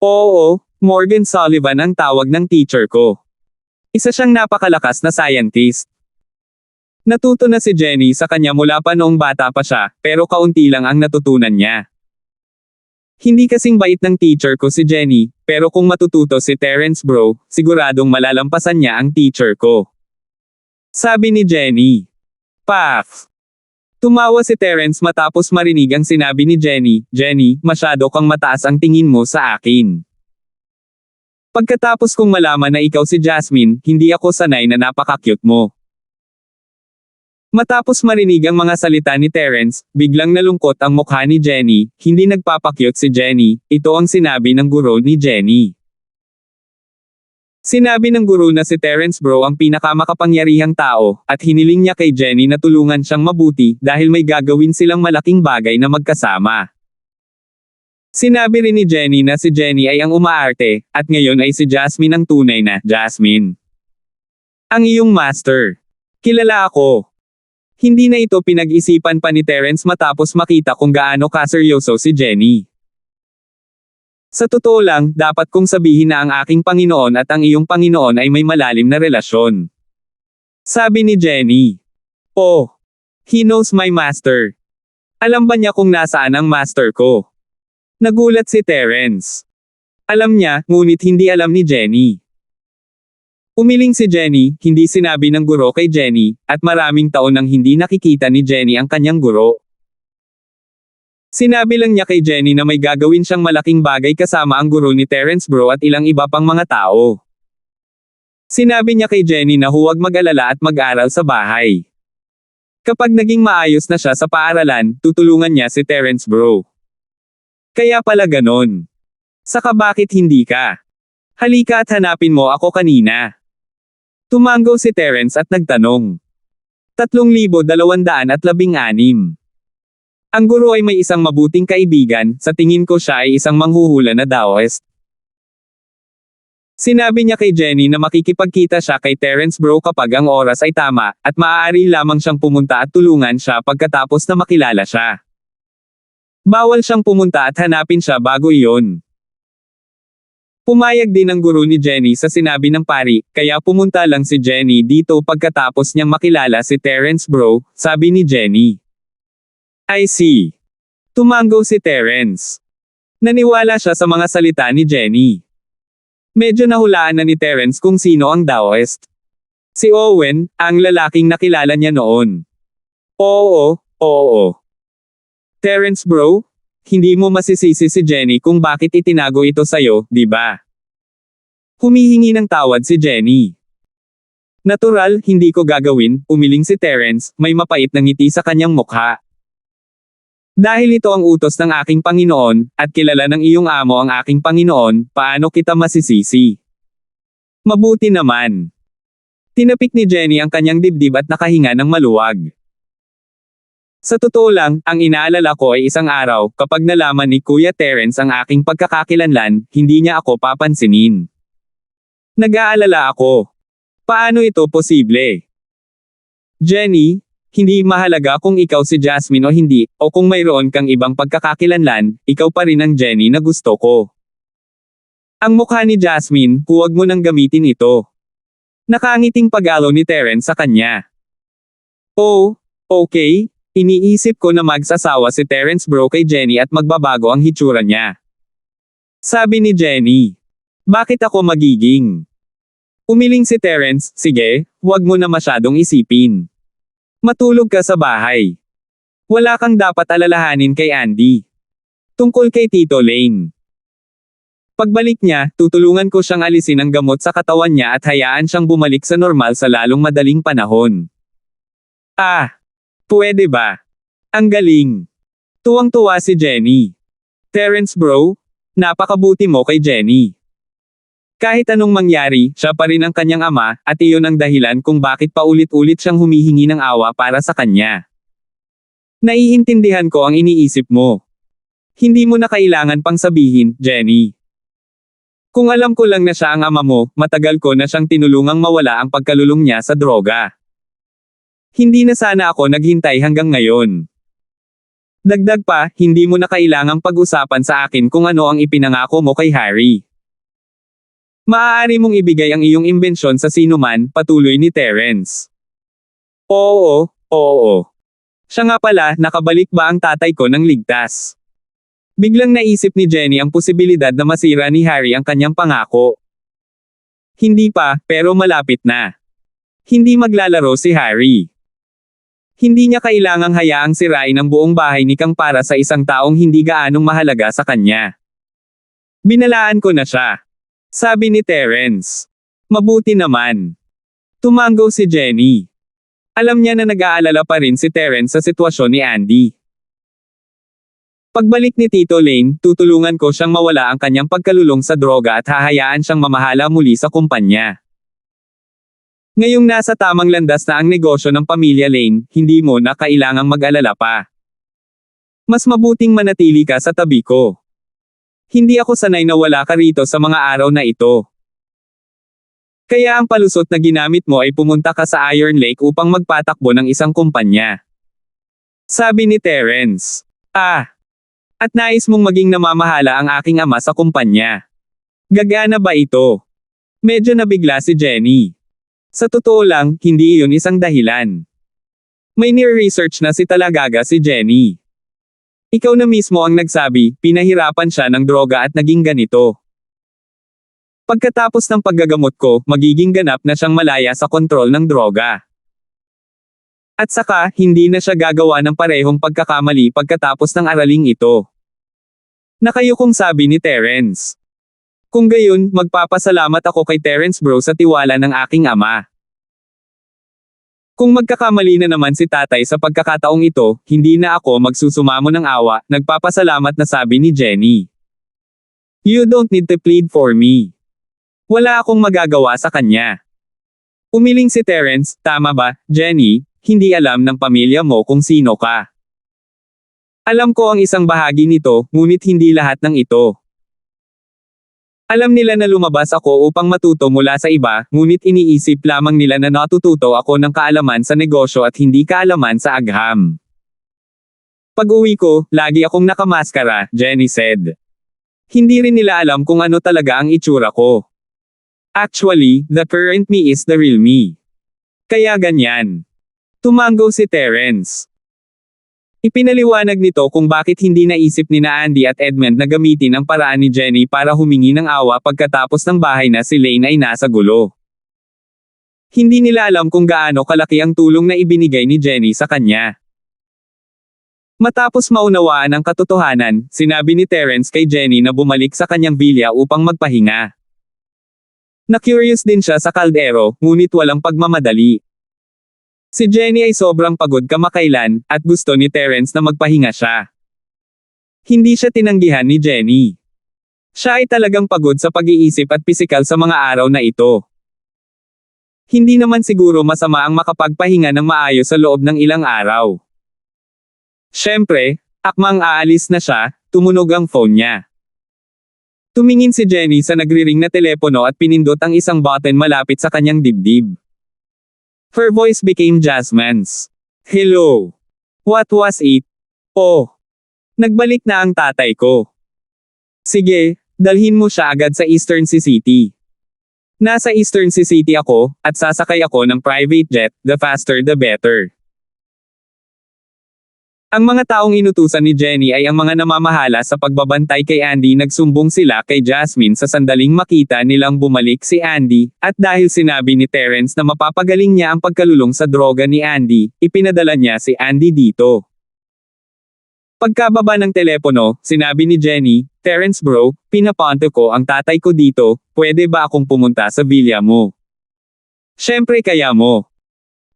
Oo, Morgan Sullivan ang tawag ng teacher ko. Isa siyang napakalakas na scientist. Natuto na si Jenny sa kanya mula pa noong bata pa siya, pero kaunti lang ang natutunan niya. Hindi kasing bait ng teacher ko si Jenny, pero kung matututo si Terence bro, siguradong malalampasan niya ang teacher ko. Sabi ni Jenny. Paf! Tumawa si Terence matapos marinig ang sinabi ni Jenny. Jenny, masyado kang mataas ang tingin mo sa akin. Pagkatapos kong malaman na ikaw si Jasmine, hindi ako sanay na napaka-cute mo. Matapos marinig ang mga salita ni Terence, biglang nalungkot ang mukha ni Jenny. Hindi nagpapakyut si Jenny, ito ang sinabi ng guro ni Jenny. Sinabi ng guro na si Terence bro ang pinakamakapangyarihang tao, at hiniling niya kay Jenny na tulungan siyang mabuti dahil may gagawin silang malaking bagay na magkasama. Sinabi rin ni Jenny na si Jenny ay ang umaarte, at ngayon ay si Jasmine ang tunay na Jasmine. Ang iyong master. Kilala ako. Hindi na ito pinag-isipan pa ni Terence matapos makita kung gaano kaseryoso si Jenny. Sa totoo lang, dapat kong sabihin na ang aking Panginoon at ang iyong Panginoon ay may malalim na relasyon. Sabi ni Jenny. Oh, he knows my master. Alam ba niya kung nasaan ang master ko? Nagulat si Terence. Alam niya, ngunit hindi alam ni Jenny. Umiling si Jenny, hindi sinabi ng guro kay Jenny, at maraming taon nang hindi nakikita ni Jenny ang kanyang guro. Sinabi lang niya kay Jenny na may gagawin siyang malaking bagay kasama ang guro ni Terence bro at ilang iba pang mga tao. Sinabi niya kay Jenny na huwag mag-alala at mag-aral sa bahay. Kapag naging maayos na siya sa paaralan, tutulungan niya si Terence bro. Kaya pala ganon. Saka bakit hindi ka? Halika at hanapin mo ako kanina. Tumango si Terence at nagtanong. 3,216. Ang guro ay may isang mabuting kaibigan, sa tingin ko siya ay isang manghuhula na Daoist. Sinabi niya kay Jenny na makikipagkita siya kay Terence bro kapag ang oras ay tama, at maaari lamang siyang pumunta at tulungan siya pagkatapos na makilala siya. Bawal siyang pumunta at hanapin siya bago iyon. Pumayag din ang guro ni Jenny sa sinabi ng pari, kaya pumunta lang si Jenny dito pagkatapos niyang makilala si Terence bro, sabi ni Jenny. I see. Tumango si Terence. Naniwala siya sa mga salita ni Jenny. Medyo nahulaan na ni Terence kung sino ang Daoist. Si Owen, ang lalaking nakilala niya noon. Oo. Terence bro, hindi mo masisisi si Jenny kung bakit itinago ito sa'yo, di ba? Humihingi ng tawad si Jenny. Natural, hindi ko gagawin, umiling si Terence, may mapait na ngiti sa kanyang mukha. Dahil ito ang utos ng aking Panginoon, at kilala ng iyong amo ang aking Panginoon, paano kita masisisi? Mabuti naman. Tinapik ni Jenny ang kanyang dibdib at nakahinga ng maluwag. Sa totoo lang, ang inaalala ko ay isang araw, kapag nalaman ni Kuya Terence ang aking pagkakakilanlan, hindi niya ako papansinin. Nag-aalala ako. Paano ito posible? Jenny, hindi mahalaga kung ikaw si Jasmine o hindi, o kung mayroon kang ibang pagkakakilanlan, ikaw pa rin ang Jenny na gusto ko. Ang mukha ni Jasmine, huwag mo nang gamitin ito. Nakangiting pag-alo ni Terence sa kanya. Oh, okay, iniisip ko na magsasawa si Terence bro kay Jenny at magbabago ang hitsura niya. Sabi ni Jenny. Bakit ako magiging? Umiling si Terence, sige, huwag mo na masyadong isipin. Matulog ka sa bahay. Wala kang dapat alalahanin kay Andy. Tungkol kay Tito Lane. Pagbalik niya, tutulungan ko siyang alisin ang gamot sa katawan niya at hayaan siyang bumalik sa normal sa lalong madaling panahon. Pwede ba? Ang galing. Tuwang-tuwa si Jenny. Terence bro, napakabuti mo kay Jenny. Kahit anong mangyari, siya pa rin ang kanyang ama, at iyon ang dahilan kung bakit paulit-ulit siyang humihingi ng awa para sa kanya. Naiintindihan ko ang iniisip mo. Hindi mo na kailangan pang sabihin, Jenny. Kung alam ko lang na siya ang ama mo, matagal ko na siyang tinulungang mawala ang pagkalulong niya sa droga. Hindi na sana ako naghintay hanggang ngayon. Dagdag pa, hindi mo na kailangang pag-usapan sa akin kung ano ang ipinangako mo kay Harry. Maaari mong ibigay ang iyong imbensyon sa sinuman, patuloy ni Terence. Oo. Siya nga pala, nakabalik ba ang tatay ko ng ligtas? Biglang naisip ni Jenny ang posibilidad na masira ni Harry ang kanyang pangako. Hindi pa, pero malapit na. Hindi maglalaro si Harry. Hindi niya kailangang hayaang sirain ang buong bahay ni Kang para sa isang taong hindi gaanong mahalaga sa kanya. Binalaan ko na siya. Sabi ni Terence. Mabuti naman. Tumango si Jenny. Alam niya na nag-aalala pa rin si Terence sa sitwasyon ni Andy. Pagbalik ni Tito Lane, tutulungan ko siyang mawala ang kanyang pagkalulong sa droga at hahayaan siyang mamahala muli sa kumpanya. Ngayong nasa tamang landas na ang negosyo ng pamilya Lane, hindi mo na kailangang mag-alala pa. Mas mabuting manatili ka sa tabi ko. Hindi ako sanay na wala ka rito sa mga araw na ito. Kaya ang palusot na ginamit mo ay pumunta ka sa Iron Lake upang magpatakbo ng isang kumpanya. Sabi ni Terence. At nais mong maging namamahala ang aking ama sa kumpanya. Gagana ba ito? Medyo nabigla si Jenny. Sa totoo lang, hindi iyon isang dahilan. May nire-research na si Talagaga si Jenny. Ikaw na mismo ang nagsabi, pinahirapan siya ng droga at naging ganito. Pagkatapos ng paggagamot ko, magiging ganap na siyang malaya sa kontrol ng droga. At saka, hindi na siya gagawa ng parehong pagkakamali pagkatapos ng araling ito. Nakayukong sabi ni Terence. Kung gayon, magpapasalamat ako kay Terence bro sa tiwala ng aking ama. Kung magkakamali na naman si tatay sa pagkakataong ito, hindi na ako magsusumamo ng awa, nagpapasalamat na sabi ni Jenny. You don't need to plead for me. Wala akong magagawa sa kanya. Umiling si Terence, tama ba, Jenny? Hindi alam ng pamilya mo kung sino ka. Alam ko ang isang bahagi nito, ngunit hindi lahat ng ito. Alam nila na lumabas ako upang matuto mula sa iba, ngunit iniisip lamang nila na natututo ako ng kaalaman sa negosyo at hindi kaalaman sa agham. Pag-uwi ko, lagi akong nakamaskara, Jenny said. Hindi rin nila alam kung ano talaga ang itsura ko. Actually, the current me is the real me. Kaya ganyan. Tumango si Terence. Ipinaliwanag nito kung bakit hindi naisip ni na Andy at Edmund na gamitin ang paraan ni Jenny para humingi ng awa pagkatapos ng bahay na si Lane ay nasa gulo. Hindi nila alam kung gaano kalaki ang tulong na ibinigay ni Jenny sa kanya. Matapos maunawaan ang katotohanan, sinabi ni Terence kay Jenny na bumalik sa kanyang villa upang magpahinga. Na-curious din siya sa kaldero, ngunit walang pagmamadali. Si Jenny ay sobrang pagod kamakailan, at gusto ni Terence na magpahinga siya. Hindi siya tinanggihan ni Jenny. Siya ay talagang pagod sa pag-iisip at pisikal sa mga araw na ito. Hindi naman siguro masama ang makapagpahinga ng maayos sa loob ng ilang araw. Siyempre, akmang aalis na siya, tumunog ang phone niya. Tumingin si Jenny sa nagriring na telepono at pinindot ang isang button malapit sa kanyang dibdib. Her voice became Jasmine's. Hello. What was it? Oh. Nagbalik na ang tatay ko. Sige, dalhin mo siya agad sa Eastern City. Nasa Eastern City ako, at sasakay ako ng private jet, the faster the better. Ang mga taong inutusan ni Jenny ay ang mga namamahala sa pagbabantay kay Andy. Nagsumbong sila kay Jasmine sa sandaling makita nilang bumalik si Andy, at dahil sinabi ni Terence na mapapagaling niya ang pagkalulong sa droga ni Andy, ipinadala niya si Andy dito. Pagkababa ng telepono, sinabi ni Jenny, Terence bro, pinapunta ko ang tatay ko dito, pwede ba akong pumunta sa villa mo? Siyempre kaya mo.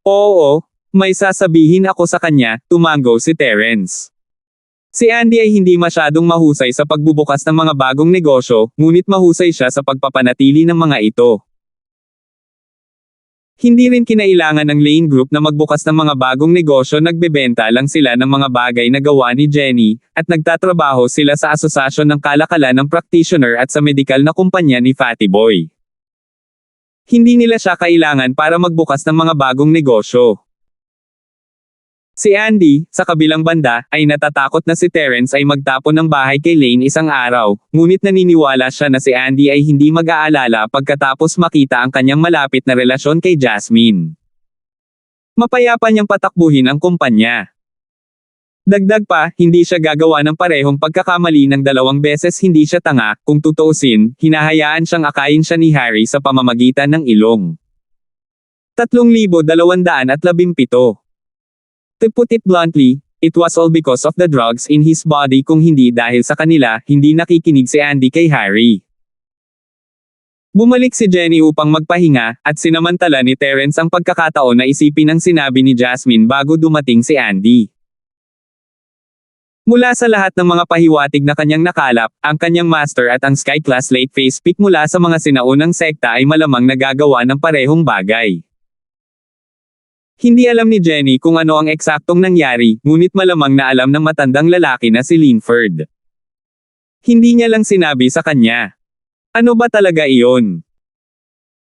Oo. May sasabihin ako sa kanya, tumango si Terence. Si Andy ay hindi masyadong mahusay sa pagbubukas ng mga bagong negosyo, ngunit mahusay siya sa pagpapanatili ng mga ito. Hindi rin kinailangan ng Lane Group na magbukas ng mga bagong negosyo, nagbebenta lang sila ng mga bagay na gawa ni Jenny, at nagtatrabaho sila sa asosasyon ng kalakalan ng practitioner at sa medikal na kumpanya ni Fatty Boy. Hindi nila siya kailangan para magbukas ng mga bagong negosyo. Si Andy, sa kabilang banda, ay natatakot na si Terence ay magtapon ng bahay kay Lane isang araw, ngunit naniniwala siya na si Andy ay hindi mag-aalala pagkatapos makita ang kanyang malapit na relasyon kay Jasmine. Mapayapa niyang patakbuhin ang kumpanya. Dagdag pa, hindi siya gagawa ng parehong pagkakamali ng 2 beses. Hindi siya tanga, kung tutuusin, hinahayaan siyang akayin siya ni Harry sa pamamagitan ng ilong. 3,217. To put it bluntly, it was all because of the drugs in his body. Kung hindi dahil sa kanila, hindi nakikinig si Andy kay Harry. Bumalik si Jenny upang magpahinga, at sinamantala ni Terence ang pagkakataon na isipin ang sinabi ni Jasmine bago dumating si Andy. Mula sa lahat ng mga pahiwatig na kanyang nakalap, ang kanyang master at ang Sky Class late face pick mula sa mga sinaunang sekta ay malamang nagagawa ng parehong bagay. Hindi alam ni Jenny kung ano ang eksaktong nangyari, ngunit malamang na alam ng matandang lalaki na si Linford. Hindi niya lang sinabi sa kanya. Ano ba talaga iyon?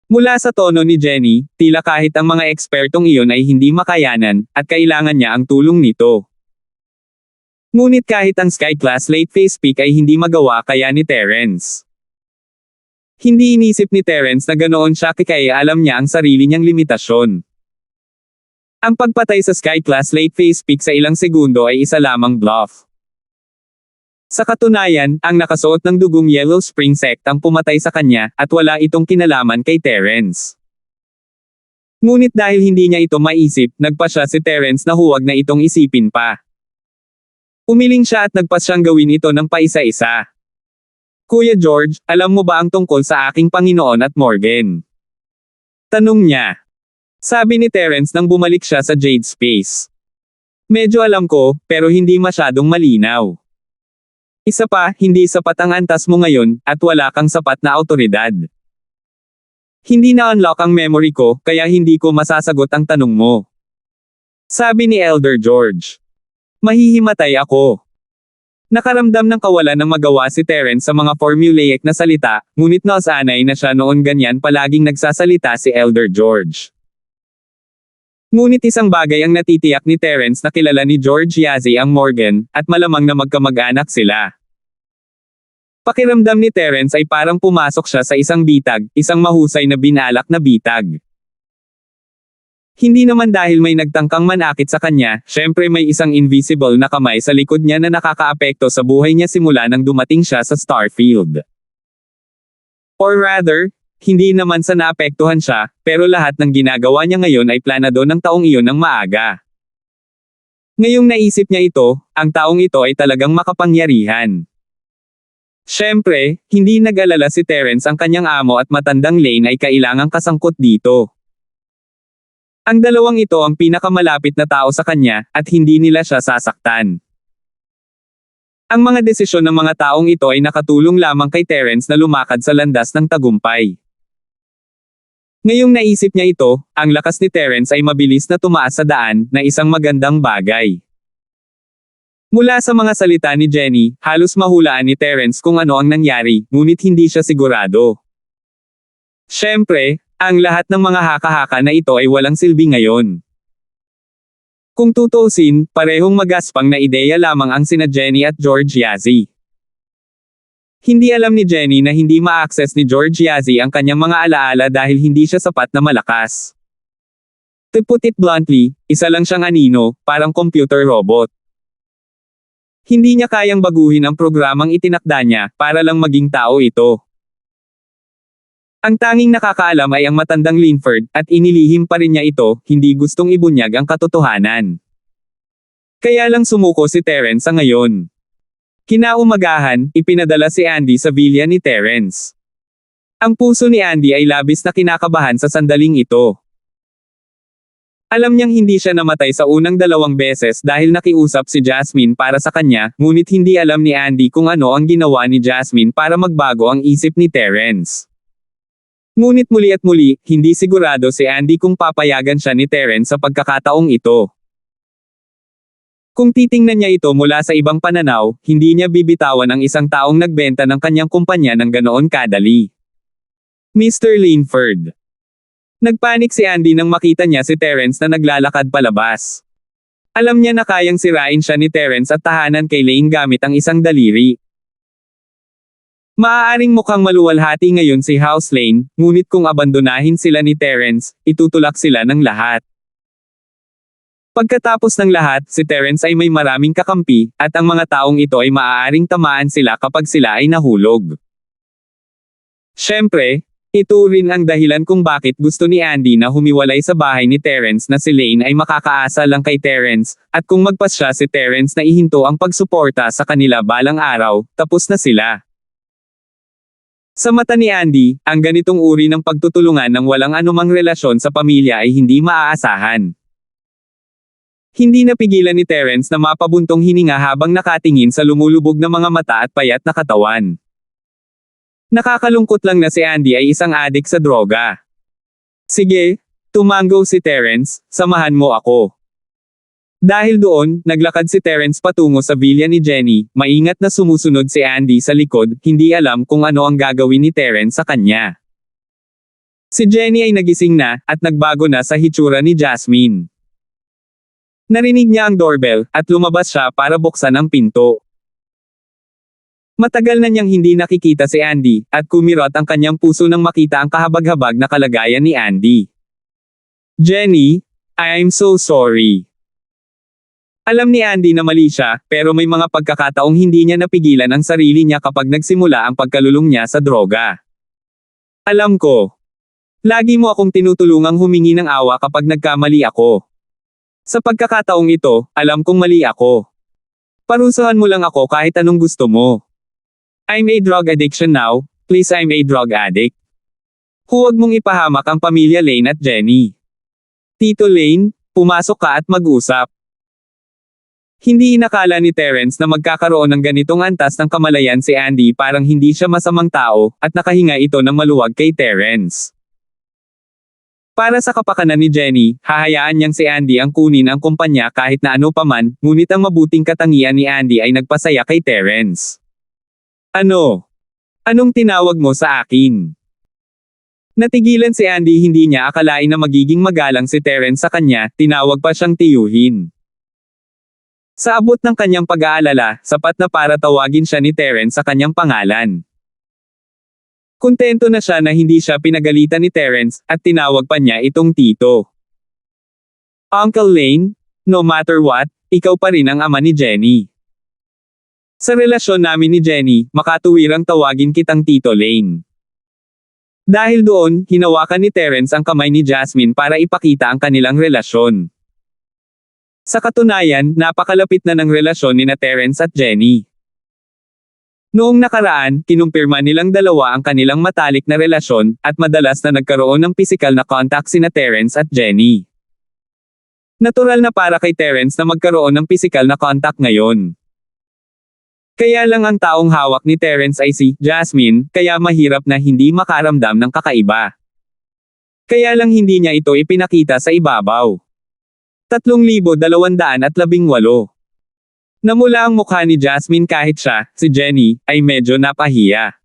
Mula sa tono ni Jenny, tila kahit ang mga ekspertong iyon ay hindi makayanan, at kailangan niya ang tulong nito. Ngunit kahit ang Sky Class late face pick ay hindi magawa kaya ni Terence. Hindi inisip ni Terence na ganoon siya kaya alam niya ang sarili niyang limitasyon. Ang pagpatay sa Sky Class late face pick sa ilang segundo ay isa lamang bluff. Sa katunayan, ang nakasuot ng dugong Yellow Spring sect ang pumatay sa kanya, at wala itong kinalaman kay Terence. Ngunit dahil hindi niya ito maisip, nagpa siya si Terence na huwag na itong isipin pa. Umiling siya at nagpas siyang gawin ito ng paisa-isa. Kuya George, alam mo ba ang tungkol sa aking Panginoon at Morgan? Tanong niya. Sabi ni Terence nang bumalik siya sa Jade Space. Medyo alam ko, pero hindi masyadong malinaw. Isa pa, hindi sapat ang antas mo ngayon, at wala kang sapat na awtoridad. Hindi na-unlock ang memory ko, kaya hindi ko masasagot ang tanong mo. Sabi ni Elder George. Mahihimatay ako. Nakaramdam ng kawalan ng magawa si Terence sa mga formulaic na salita, ngunit nasanay na siya noon ganyan palaging nagsasalita si Elder George. Ngunit isang bagay ang natitiyak ni Terence na kilala ni George Yazzie ang Morgan, at malamang na magkamag-anak sila. Pakiramdam ni Terence ay parang pumasok siya sa isang bitag, isang mahusay na binalak na bitag. Hindi naman dahil may nagtangkang manakit sa kanya, syempre may isang invisible na kamay sa likod niya na nakakaapekto sa buhay niya simula nang dumating siya sa Starfield. Or rather, hindi naman sa naapektuhan siya, pero lahat ng ginagawa niya ngayon ay planado ng taong iyon ng maaga. Ngayong naisip niya ito, ang taong ito ay talagang makapangyarihan. Syempre, hindi nag-alala si Terence ang kanyang amo at matandang Lane ay kailangang kasangkot dito. Ang dalawang ito ang pinakamalapit na tao sa kanya, at hindi nila siya sasaktan. Ang mga desisyon ng mga taong ito ay nakatulong lamang kay Terence na lumakad sa landas ng tagumpay. Ngayong naisip niya ito, ang lakas ni Terence ay mabilis na tumaas sa daan, na isang magandang bagay. Mula sa mga salita ni Jenny, halos mahulaan ni Terence kung ano ang nangyari, ngunit hindi siya sigurado. Syempre, ang lahat ng mga haka-haka na ito ay walang silbi ngayon. Kung tutuusin, parehong magaspang na ideya lamang ang sina Jenny at George Yazzie. Hindi alam ni Jenny na hindi ma-access ni George Yazzie ang kanyang mga alaala dahil hindi siya sapat na malakas. To put it bluntly, isa lang siyang anino, parang computer robot. Hindi niya kayang baguhin ang programang itinakda niya, para lang maging tao ito. Ang tanging nakakaalam ay ang matandang Linford, at inilihim pa rin niya ito, hindi gustong ibunyag ang katotohanan. Kaya lang sumuko si Terence sa ngayon. Kinaumagahan, ipinadala si Andy sa villa ni Terence. Ang puso ni Andy ay labis na kinakabahan sa sandaling ito. Alam niyang hindi siya namatay sa unang 2 beses dahil nakiusap si Jasmine para sa kanya, ngunit hindi alam ni Andy kung ano ang ginawa ni Jasmine para magbago ang isip ni Terence. Ngunit muli at muli, hindi sigurado si Andy kung papayagan siya ni Terence sa pagkakataong ito. Kung titingnan niya ito mula sa ibang pananaw, hindi niya bibitawan ang isang taong nagbenta ng kanyang kumpanya ng ganoon kadali. Mr. Linford. Nagpanik si Andy nang makita niya si Terence na naglalakad palabas. Alam niya na kayang sirain siya ni Terence at tahanan kay Lane gamit ang isang daliri. Maaaring mukhang maluwalhati ngayon si House Lane, ngunit kung abandonahin sila ni Terence, itutulak sila ng lahat. Pagkatapos ng lahat, si Terence ay may maraming kakampi, at ang mga taong ito ay maaaring tamaan sila kapag sila ay nahulog. Syempre, ito rin ang dahilan kung bakit gusto ni Andy na humiwalay sa bahay ni Terence na si Lane ay makakaasa lang kay Terence, at kung magpasya si Terence na ihinto ang pagsuporta sa kanila balang araw, tapos na sila. Sa mata ni Andy, ang ganitong uri ng pagtutulungan ng walang anumang relasyon sa pamilya ay hindi maaasahan. Hindi napigilan ni Terence na mapabuntong hininga habang nakatingin sa lumulubog na mga mata at payat na katawan. Nakakalungkot lang na si Andy ay isang adik sa droga. Sige, tumango si Terence, samahan mo ako. Dahil doon, naglakad si Terence patungo sa villa ni Jenny, maingat na sumusunod si Andy sa likod, hindi alam kung ano ang gagawin ni Terence sa kanya. Si Jenny ay nagising na, at nagbago na sa hitsura ni Jasmine. Narinig niya ang doorbell, at lumabas siya para buksan ang pinto. Matagal na niyang hindi nakikita si Andy, at kumirot ang kanyang puso nang makita ang kahabag-habag na kalagayan ni Andy. Jenny, I'm so sorry. Alam ni Andy na mali siya, pero may mga pagkakataong hindi niya napigilan ang sarili niya kapag nagsimula ang pagkalulong niya sa droga. Alam ko. Lagi mo akong tinutulungang humingi ng awa kapag nagkamali ako. Sa pagkakataong ito, alam kong mali ako. Parusahan mo lang ako kahit anong gusto mo. I'm a drug addiction now, please I'm a drug addict. Huwag mong ipahamak ang pamilya Lane at Jenny. Tito Lane, pumasok ka at mag-usap. Hindi inakala ni Terence na magkakaroon ng ganitong antas ng kamalayan si Andy, parang hindi siya masamang tao, at nakahinga ito ng maluwag kay Terence. Para sa kapakanan ni Jenny, hahayaan niyang si Andy ang kunin ang kumpanya kahit na ano paman, ngunit ang mabuting katangian ni Andy ay nagpasaya kay Terence. Ano? Anong tinawag mo sa akin? Natigilan si Andy, hindi niya akalain na magiging magalang si Terence sa kanya, tinawag pa siyang tiyuhin. Sa abot ng kanyang pag-aalala, sapat na para tawagin siya ni Terence sa kanyang pangalan. Kontento na siya na hindi siya pinagalitan ni Terence, at tinawag pa niya itong tito. Uncle Lane, no matter what, ikaw pa rin ang ama ni Jenny. Sa relasyon namin ni Jenny, makatuwirang tawagin kitang Tito Lane. Dahil doon, hinawakan ni Terence ang kamay ni Jasmine para ipakita ang kanilang relasyon. Sa katunayan, napakalapit na ng relasyon ni Terence at Jenny. Noong nakaraan, kinumpirma nilang dalawa ang kanilang matalik na relasyon, at madalas na nagkaroon ng pisikal na contact sina Terence at Jenny. Natural na para kay Terence na magkaroon ng pisikal na contact ngayon. Kaya lang ang taong hawak ni Terence ay si Jasmine, kaya mahirap na hindi makaramdam ng kakaiba. Kaya lang hindi niya ito ipinakita sa ibabaw. 3,218. Namula ang mukha ni Jasmine kahit siya, si Jenny, ay medyo napahiya.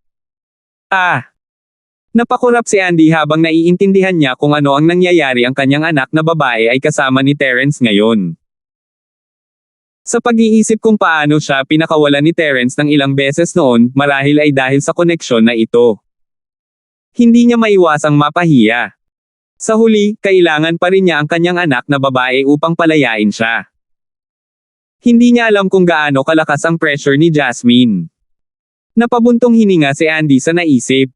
Napakurap si Andy habang naiintindihan niya kung ano ang nangyayari. Ang kanyang anak na babae ay kasama ni Terence ngayon. Sa pag-iisip kung paano siya pinakawalan ni Terence ng ilang beses noon, marahil ay dahil sa koneksyon na ito. Hindi niya maiwasang mapahiya. Sa huli, kailangan pa rin niya ang kanyang anak na babae upang palayain siya. Hindi niya alam kung gaano kalakas ang pressure ni Jasmine. Napabuntong hininga si Andy sa naisip.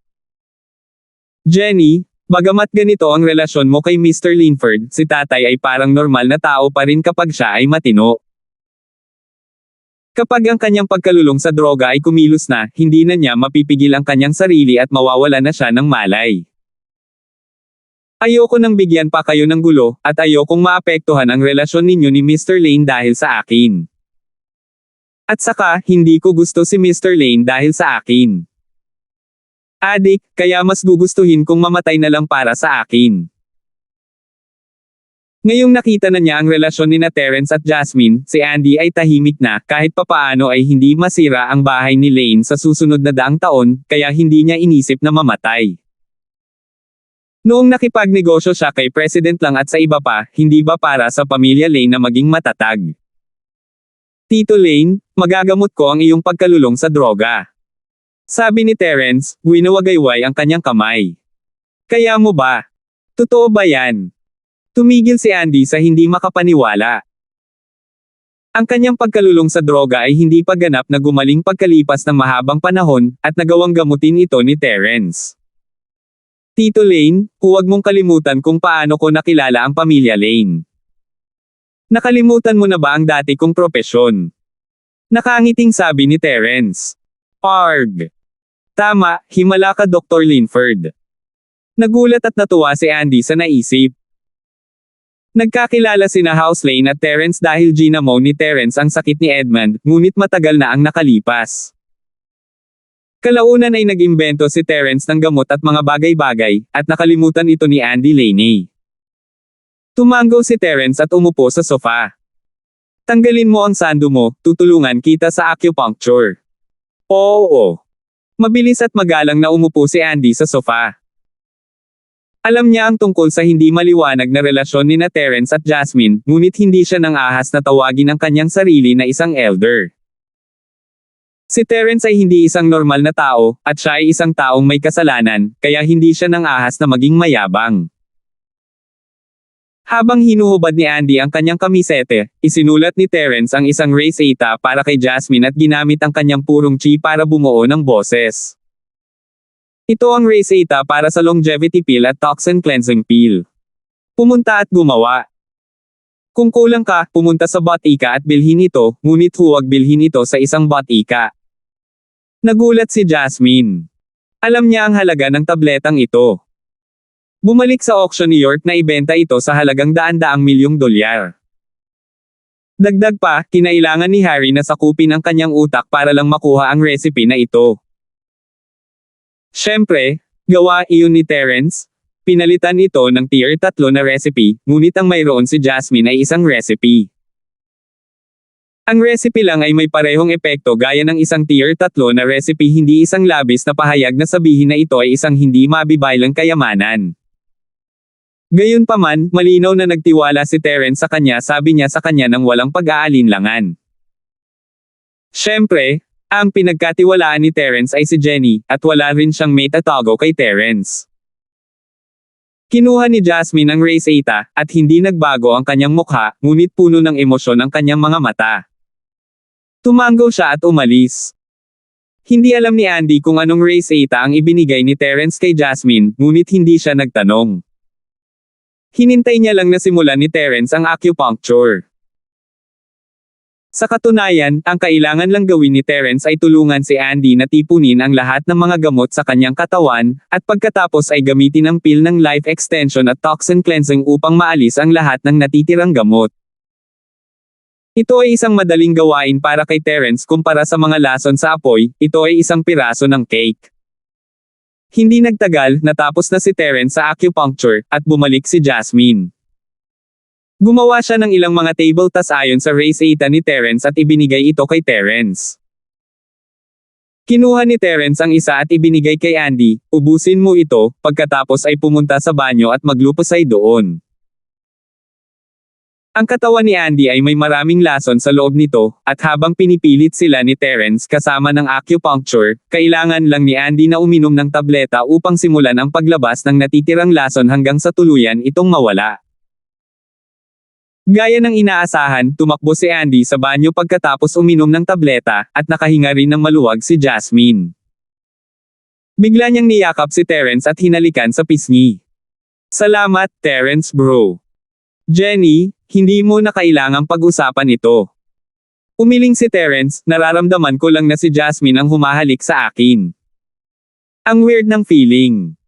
Jenny, bagamat ganito ang relasyon mo kay Mr. Linford, si tatay ay parang normal na tao pa rin kapag siya ay matino. Kapag ang kanyang pagkalulong sa droga ay kumilos na, hindi na niya mapipigil ang kanyang sarili at mawawala na siya ng malay. Ayoko nang bigyan pa kayo ng gulo, at ayokong maapektuhan ang relasyon ninyo ni Mr. Lane dahil sa akin. At saka, hindi ko gusto si Mr. Lane dahil sa akin. Adik, kaya mas gugustuhin kong mamatay na lang para sa akin. Ngayong nakita na niya ang relasyon ni Terence at Jasmine, si Andy ay tahimik na, kahit papaano ay hindi masira ang bahay ni Lane sa susunod na daang taon, kaya hindi niya inisip na mamatay. Noong nakipagnegosyo siya kay President lang at sa iba pa, hindi ba para sa pamilya Lane na maging matatag? Tito Lane, magagamot ko ang iyong pagkalulong sa droga. Sabi ni Terence, winawagayway ang kanyang kamay. Kaya mo ba? Totoo ba yan? Tumigil si Andy sa hindi makapaniwala. Ang kanyang pagkalulong sa droga ay hindi pa ganap na gumaling pagkalipas ng mahabang panahon, at nagawang gamutin ito ni Terence. Tito Lane, huwag mong kalimutan kung paano ko nakilala ang pamilya Lane. Nakalimutan mo na ba ang dati kong propesyon? Nakangiting sabi ni Terence. Arg! Tama, himala ka Dr. Linford. Nagulat at natuwa si Andy sa naisip. Nagkakilala sina House Lane at Terence dahil ginamo ni Terence ang sakit ni Edmund, ngunit matagal na ang nakalipas. Kalaunan ay nag-imbento si Terence ng gamot at mga bagay-bagay, at nakalimutan ito ni Andy Laney. Tumango si Terence at umupo sa sofa. Tanggalin mo ang sando mo, tutulungan kita sa acupuncture. Oo. Mabilis at magalang na umupo si Andy sa sofa. Alam niya ang tungkol sa hindi maliwanag na relasyon ni Terence at Jasmine, ngunit hindi siya nang ahas na tawagin ang kanyang sarili na isang elder. Si Terence ay hindi isang normal na tao, at siya ay isang taong may kasalanan, kaya hindi siya nang ahas na maging mayabang. Habang hinuhubad ni Andy ang kanyang kamisete, isinulat ni Terence ang isang race eta para kay Jasmine at ginamit ang kanyang purong chi para bumuo ng boses. Ito ang race eta para sa longevity pill at toxin cleansing pill. Pumunta at gumawa. Kung kulang ka, pumunta sa botika at bilhin ito, ngunit huwag bilhin ito sa isang botika. Nagulat si Jasmine. Alam niya ang halaga ng tabletang ito. Bumalik sa auction New York na ibenta ito sa halagang daan-daang milyong dolyar. Dagdag pa, kinailangan ni Harry na sakupin ang kanyang utak para lang makuha ang recipe na ito. Siyempre, gawa iyon ni Terence. Pinalitan ito ng tier 3 na recipe, ngunit ang mayroon si Jasmine ay isang recipe. Ang recipe lang ay may parehong epekto gaya ng isang tier 3 na recipe, hindi isang labis na pahayag na sabihin na ito ay isang hindi mabibaylang kayamanan. Gayunpaman, malinaw na nagtiwala si Terence sa kanya, sabi niya sa kanya nang walang pag-aalinlangan. Siyempre, ang pinagkatiwalaan ni Terence ay si Jenny, at wala rin siyang mate at tago kay Terence. Kinuha ni Jasmine ang race 8, at hindi nagbago ang kanyang mukha, ngunit puno ng emosyon ang kanyang mga mata. Tumango siya at umalis. Hindi alam ni Andy kung anong race 8 ang ibinigay ni Terence kay Jasmine, ngunit hindi siya nagtanong. Hinintay niya lang na simulan ni Terence ang acupuncture. Sa katunayan, ang kailangan lang gawin ni Terence ay tulungan si Andy na tipunin ang lahat ng mga gamot sa kanyang katawan, at pagkatapos ay gamitin ang pill ng life extension at toxin cleansing upang maalis ang lahat ng natitirang gamot. Ito ay isang madaling gawain para kay Terence kumpara sa mga lason sa apoy, ito ay isang piraso ng cake. Hindi nagtagal, natapos na si Terence sa acupuncture, at bumalik si Jasmine. Gumawa siya ng ilang mga table tas ayon sa race 8 ni Terence at ibinigay ito kay Terence. Kinuha ni Terence ang isa at ibinigay kay Andy, ubusin mo ito, pagkatapos ay pumunta sa banyo at maglupusay doon. Ang katawan ni Andy ay may maraming lason sa loob nito, at habang pinipilit sila ni Terence kasama ng acupuncture, kailangan lang ni Andy na uminom ng tableta upang simulan ang paglabas ng natitirang lason hanggang sa tuluyan itong mawala. Gaya ng inaasahan, tumakbo si Andy sa banyo pagkatapos uminom ng tableta, at nakahinga rin ng maluwag si Jasmine. Bigla niyang niyakap si Terence at hinalikan sa pisngi. Salamat, Terence bro. Jenny, hindi mo na kailangang pag-usapan ito. Umiling si Terence, nararamdaman ko lang na si Jasmine ang humahalik sa akin. Ang weird ng feeling.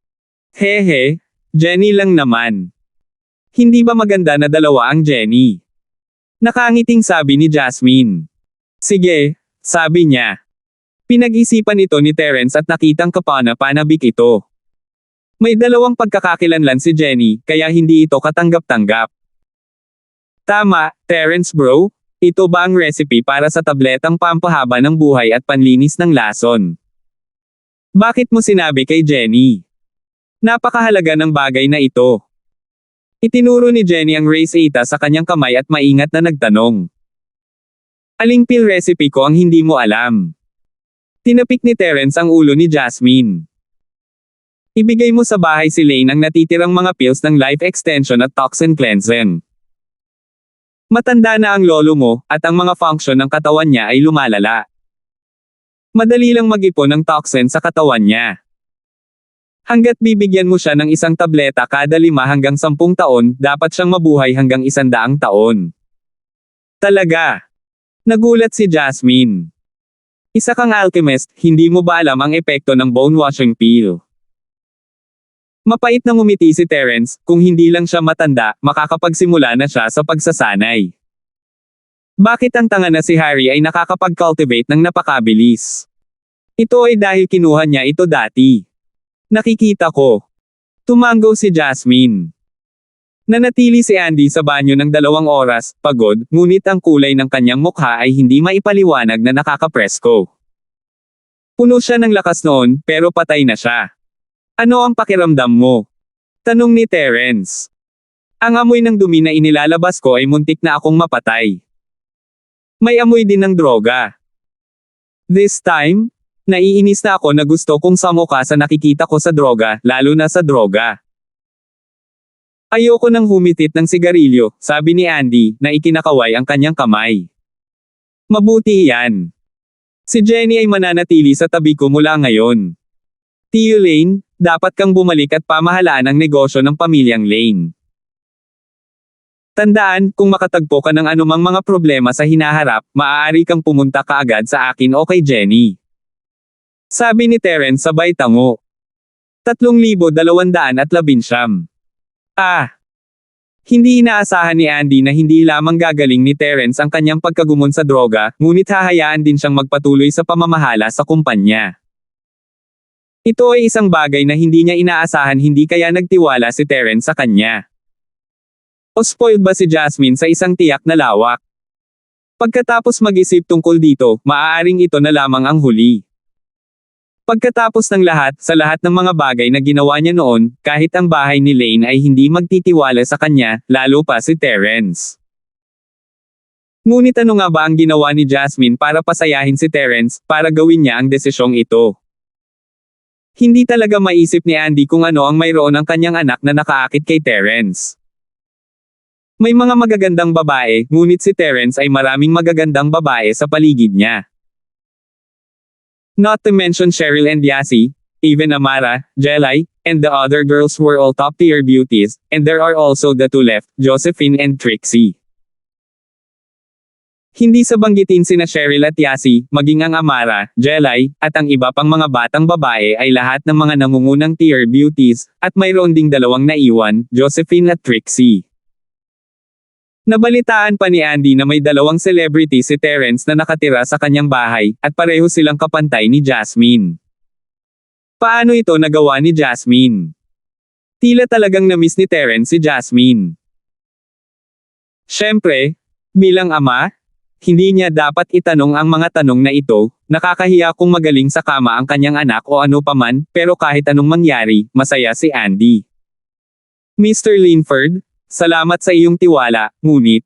Hehe, Jenny lang naman. Hindi ba maganda na dalawa ang Jenny? Nakangiting sabi ni Jasmine. Sige, sabi niya. Pinag-isipan ito ni Terence at nakitang kapana-panabik ito. May dalawang pagkakakilanlan si Jenny, kaya hindi ito katanggap-tanggap. Tama, Terence bro, ito ba ang recipe para sa tabletang pampahaba ng buhay at panlinis ng lason? Bakit mo sinabi kay Jenny? Napakahalaga ng bagay na ito. Itinuro ni Jenny ang race 8 sa kanyang kamay at maingat na nagtanong. Aling pill recipe ko ang hindi mo alam? Tinapik ni Terence ang ulo ni Jasmine. Ibigay mo sa bahay si Lane ang natitirang mga pills ng life extension at toxin cleansing. Matanda na ang lolo mo, at ang mga function ng katawan niya ay lumalala. Madali lang mag-ipon ng toxin sa katawan niya. Hanggat bibigyan mo siya ng isang tableta kada 5 hanggang 10 taon, dapat siyang mabuhay hanggang 100 taon. Talaga? Nagulat si Jasmine. Isa kang alchemist, hindi mo ba alam ang epekto ng bone washing pill? Mapait na ngumiti si Terence, kung hindi lang siya matanda, makakapagsimula na siya sa pagsasanay. Bakit ang tanga na si Harry ay nakakapag-cultivate ng napakabilis? Ito ay dahil kinuha niya ito dati. Nakikita ko. Tumango si Jasmine. Nanatili si Andy sa banyo ng 2 oras, pagod, ngunit ang kulay ng kanyang mukha ay hindi maipaliwanag na nakakapresko. Puno siya ng lakas noon, pero patay na siya. Ano ang pakiramdam mo? Tanong ni Terence. Ang amoy ng dumi na inilalabas ko ay muntik na akong mapatay. May amoy din ng droga. This time, naiinis na ako na gusto kong samuka sa nakikita ko sa droga, lalo na sa droga. Ayoko nang humitit ng sigarilyo, sabi ni Andy, na ikinakaway ang kanyang kamay. Mabuti yan. Si Jenny ay mananatili sa tabi ko mula ngayon. Tio Lane, dapat kang bumalik at pamahalaan ang negosyo ng pamilyang Lane. Tandaan, kung makatagpo ka ng anumang mga problema sa hinaharap, maaari kang pumunta kaagad sa akin o kay Jenny. Sabi ni Terence sabay tango. 3,219. Hindi inaasahan ni Andy na hindi lamang gagaling ni Terence ang kanyang pagkagumon sa droga, ngunit hahayaan din siyang magpatuloy sa pamamahala sa kumpanya. Ito ay isang bagay na hindi niya inaasahan, hindi kaya nagtiwala si Terence sa kanya. O spoiled ba si Jasmine sa isang tiyak na lawak? Pagkatapos mag-isip tungkol dito, maaaring ito na lamang ang huli. Pagkatapos ng lahat, sa lahat ng mga bagay na ginawa niya noon, kahit ang bahay ni Lane ay hindi magtitiwala sa kanya, lalo pa si Terence. Ngunit ano nga ba ang ginawa ni Jasmine para pasayahin si Terence, para gawin niya ang desisyong ito? Hindi talaga maisip ni Andy kung ano ang mayroon ang kanyang anak na nakaakit kay Terence. May mga magagandang babae, ngunit si Terence ay maraming magagandang babae sa paligid niya. Not to mention Cheryl and Yasi, even Amara, Jelay, and the other girls were all top-tier beauties, and there are also the two left, Josephine and Trixie. Hindi sa banggitin sina Cheryl at Yasi, maging ang Amara, Jelay, at ang iba pang mga batang babae ay lahat ng mga nangungunang tier beauties, at mayroon ding dalawang naiwan, Josephine at Trixie. Nabalitaan pa ni Andy na may dalawang celebrity si Terence na nakatira sa kanyang bahay, at pareho silang kapantay ni Jasmine. Paano ito nagawa ni Jasmine? Tila talagang na-miss ni Terence si Jasmine. Siyempre, bilang ama, hindi niya dapat itanong ang mga tanong na ito, nakakahiya kung magaling sa kama ang kanyang anak o ano paman, pero kahit anong mangyari, masaya si Andy. Mr. Linford, salamat sa iyong tiwala, ngunit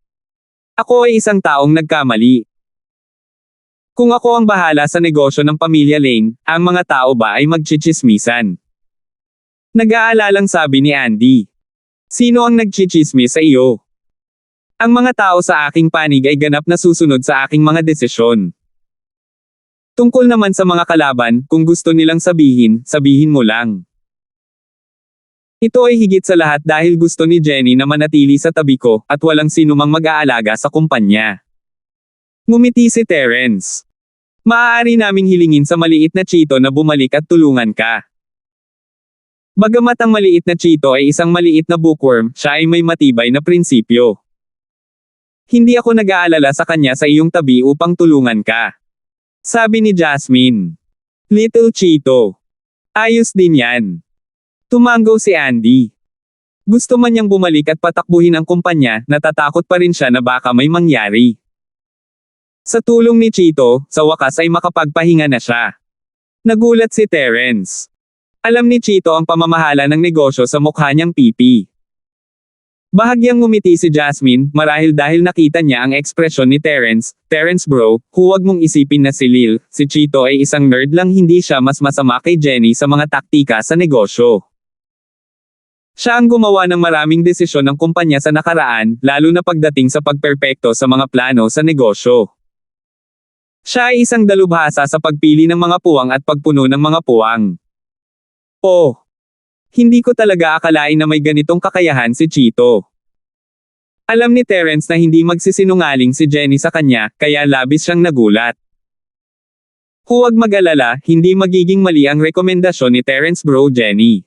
ako ay isang taong nagkamali. Kung ako ang bahala sa negosyo ng pamilya Lane, ang mga tao ba ay magchichismisan? Nag-aalalang sabi ni Andy. Sino ang nagchichismis sa iyo? Ang mga tao sa aking panig ay ganap na susunod sa aking mga desisyon. Tungkol naman sa mga kalaban, kung gusto nilang sabihin, sabihin mo lang. Ito ay higit sa lahat dahil gusto ni Jenny na manatili sa tabi ko, at walang sinumang mag-aalaga sa kumpanya. Ngumiti si Terence. Maaari naming hilingin sa maliit na Chito na bumalik at tulungan ka. Bagamat ang maliit na Chito ay isang maliit na bookworm, siya ay may matibay na prinsipyo. Hindi ako nag-aalala sa kanya sa iyong tabi upang tulungan ka. Sabi ni Jasmine. Little Chito. Ayos din yan. Tumango si Andy. Gusto man niyang bumalik at patakbuhin ang kumpanya, natatakot pa rin siya na baka may mangyari. Sa tulong ni Chito, sa wakas ay makapagpahinga na siya. Nagulat si Terence. Alam ni Chito ang pamamahala ng negosyo sa mukha niyang pipi. Bahagyang ngumiti si Jasmine, marahil dahil nakita niya ang ekspresyon ni Terence. Terence bro, huwag mong isipin na si Lil, si Chito ay isang nerd lang, hindi siya mas masama kay Jenny sa mga taktika sa negosyo. Siya ang gumawa ng maraming desisyon ng kumpanya sa nakaraan, lalo na pagdating sa pagperpekto sa mga plano sa negosyo. Siya ay isang dalubhasa sa pagpili ng mga puwang at pagpuno ng mga puwang. Oh! Hindi ko talaga akalain na may ganitong kakayahan si Chito. Alam ni Terence na hindi magsisinungaling si Jenny sa kanya, kaya labis siyang nagulat. Huwag mag-alala, hindi magiging mali ang rekomendasyon ni Terence bro Jenny.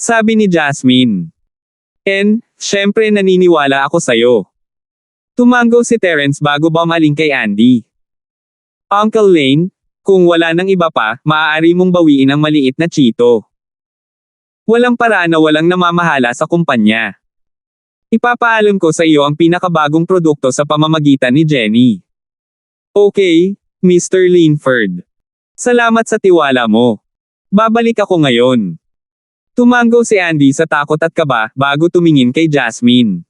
Sabi ni Jasmine. Syempre naniniwala ako sayo. Tumango si Terence bago bumaling kay Andy. Uncle Lane, kung wala nang iba pa, maaari mong bawiin ang maliit na Chito. Walang paraan na walang namamahala sa kumpanya. Ipapaalam ko sa iyo ang pinakabagong produkto sa pamamagitan ni Jenny. Okay, Mr. Linford. Salamat sa tiwala mo. Babalik ako ngayon. Tumango si Andy sa takot at kaba, bago tumingin kay Jasmine.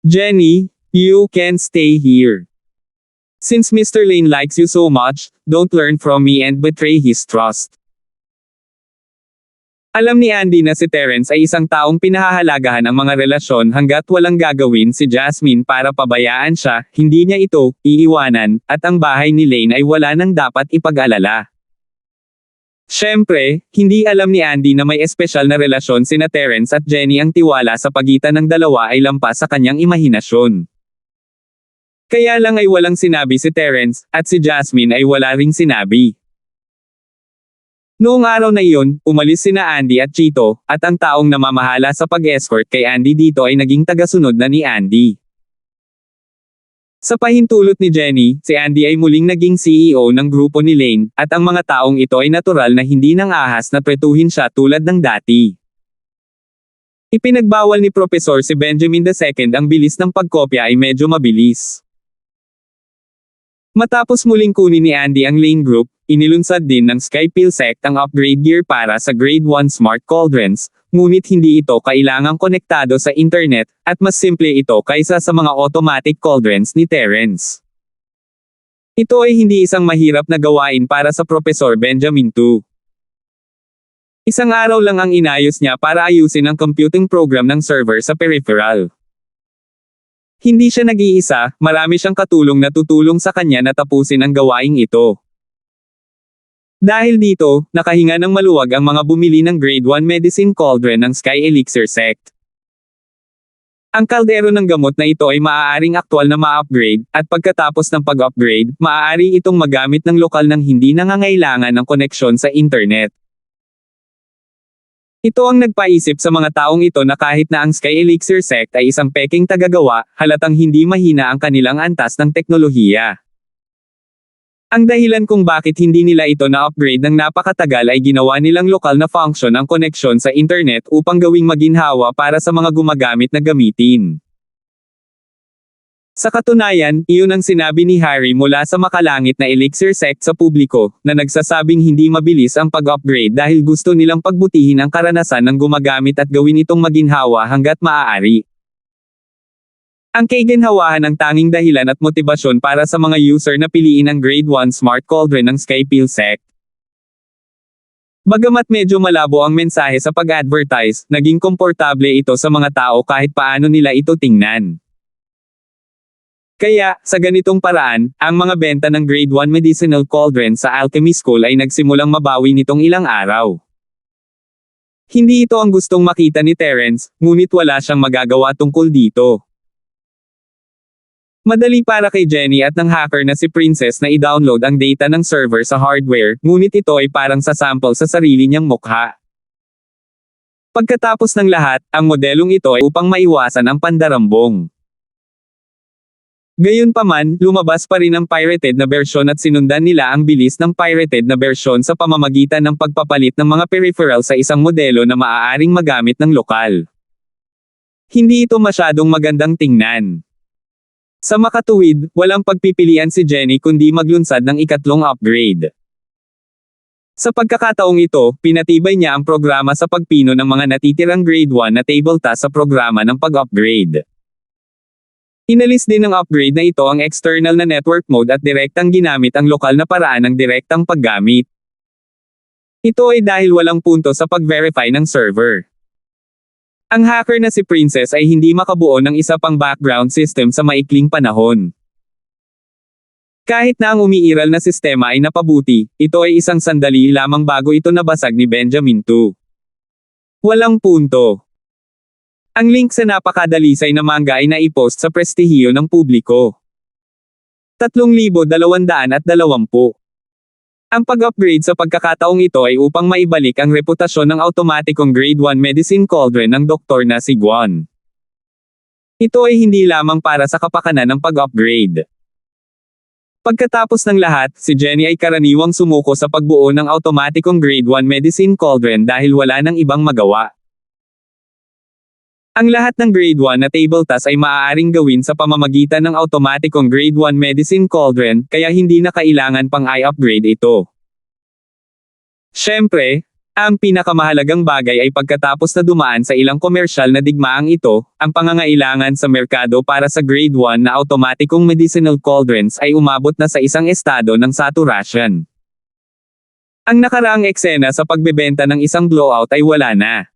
Jenny, you can stay here. Since Mr. Lane likes you so much, don't learn from me and betray his trust. Alam ni Andy na si Terence ay isang taong pinahahalagahan ang mga relasyon hanggat walang gagawin si Jasmine para pabayaan siya, hindi niya ito iiwanan, at ang bahay ni Lane ay wala nang dapat ipag-alala. Siyempre, hindi alam ni Andy na may espesyal na relasyon sina Terence at Jenny, ang tiwala sa pagitan ng dalawa ay lampas sa kanyang imahinasyon. Kaya lang ay walang sinabi si Terence, at si Jasmine ay wala ring sinabi. Noong araw na iyon, umalis sina Andy at Chito, at ang taong namamahala sa pag-escort kay Andy dito ay naging tagasunod na ni Andy. Sa pahintulot ni Jenny, si Andy ay muling naging CEO ng grupo ni Lane, at ang mga taong ito ay natural na hindi nang ahas na pretuhin siya tulad ng dati. Ipinagbawal ni Propesor si Benjamin II ang bilis ng pagkopya ay medyo mabilis. Matapos muling kunin ni Andy ang Lane Group, inilunsad din ng SkyPillSect ang upgrade gear para sa Grade 1 Smart Cauldrons, ngunit hindi ito kailangang konektado sa internet, at mas simple ito kaysa sa mga automatic cauldrons ni Terrence. Ito ay hindi isang mahirap na gawain para sa Propesor Benjamin II. Isang araw lang ang inayos niya para ayusin ang computing program ng server sa peripheral. Hindi siya nag-iisa, marami siyang katulong na tutulong sa kanya na tapusin ang gawaing ito. Dahil dito, nakahinga ng maluwag ang mga bumili ng Grade 1 Medicine Cauldron ng Sky Elixir Sect. Ang kaldero ng gamot na ito ay maaaring aktwal na ma-upgrade, at pagkatapos ng pag-upgrade, maaari itong magamit ng lokal nang hindi nangangailangan ng koneksyon sa internet. Ito ang nagpaisip sa mga taong ito na kahit na ang Sky Elixir Sect ay isang peking tagagawa, halatang hindi mahina ang kanilang antas ng teknolohiya. Ang dahilan kung bakit hindi nila ito na-upgrade ng napakatagal ay ginawa nilang lokal na function ang koneksyon sa internet upang gawing maginhawa para sa mga gumagamit na gamitin. Sa katunayan, iyon ang sinabi ni Harry mula sa makalangit na Elixir Sect sa publiko, na nagsasabing hindi mabilis ang pag-upgrade dahil gusto nilang pagbutihin ang karanasan ng gumagamit at gawin itong maginhawa hanggat maaari. Ang kaginhawahan ang tanging dahilan at motibasyon para sa mga user na piliin ang Grade 1 Smart Cauldron ng SkyPillSect. Bagamat medyo malabo ang mensahe sa pag-advertise, naging komportable ito sa mga tao kahit paano nila ito tingnan. Kaya, sa ganitong paraan, ang mga benta ng Grade 1 Medicinal Cauldron sa Alchemy School ay nagsimulang mabawi nitong ilang araw. Hindi ito ang gustong makita ni Terrence, ngunit wala siyang magagawa tungkol dito. Madali para kay Jenny at ng hacker na si Princess na i-download ang data ng server sa hardware, ngunit ito ay parang sasample sa sarili niyang mukha. Pagkatapos ng lahat, ang modelong ito ay upang maiwasan ang pandarambong. Gayunpaman, lumabas pa rin ang pirated na bersyon at sinundan nila ang bilis ng pirated na bersyon sa pamamagitan ng pagpapalit ng mga peripheral sa isang modelo na maaaring magamit ng lokal. Hindi ito masyadong magandang tingnan. Sa makatuwid, walang pagpipilian si Jenny kundi maglunsad ng ikatlong upgrade. Sa pagkakataong ito, pinatibay niya ang programa sa pagpino ng mga natitirang Grade 1 na table task sa programa ng pag-upgrade. Inalis din ng upgrade na ito ang external na network mode at direktang ginamit ang lokal na paraan ng direktang paggamit. Ito ay dahil walang punto sa pag-verify ng server. Ang hacker na si Princess ay hindi makabuo ng isa pang background system sa maikling panahon. Kahit na ang umiiral na sistema ay napabuti, ito ay isang sandali lamang bago ito nabasag ni Benjamin II. Walang punto. Ang link sa napakadalisay na manga ay naipost sa prestihiyo ng publiko. 3,220. Ang pag-upgrade sa pagkakataong ito ay upang maibalik ang reputasyon ng automatikong Grade 1 Medicine Cauldron ng doktor na si Guan. Ito ay hindi lamang para sa kapakanan ng pag-upgrade. Pagkatapos ng lahat, si Jenny ay karaniwang sumuko sa pagbuo ng automatikong Grade 1 Medicine Cauldron dahil wala nang ibang magawa. Ang lahat ng Grade 1 na table task ay maaaring gawin sa pamamagitan ng automatikong Grade 1 Medicine Cauldron, kaya hindi na kailangan pang i-upgrade ito. Siyempre, ang pinakamahalagang bagay ay pagkatapos na dumaan sa ilang komersyal na digmaang ito, ang pangangailangan sa merkado para sa Grade 1 na automatikong medicinal cauldrons ay umabot na sa isang estado ng saturation. Ang nakaraang eksena sa pagbebenta ng isang blowout ay wala na.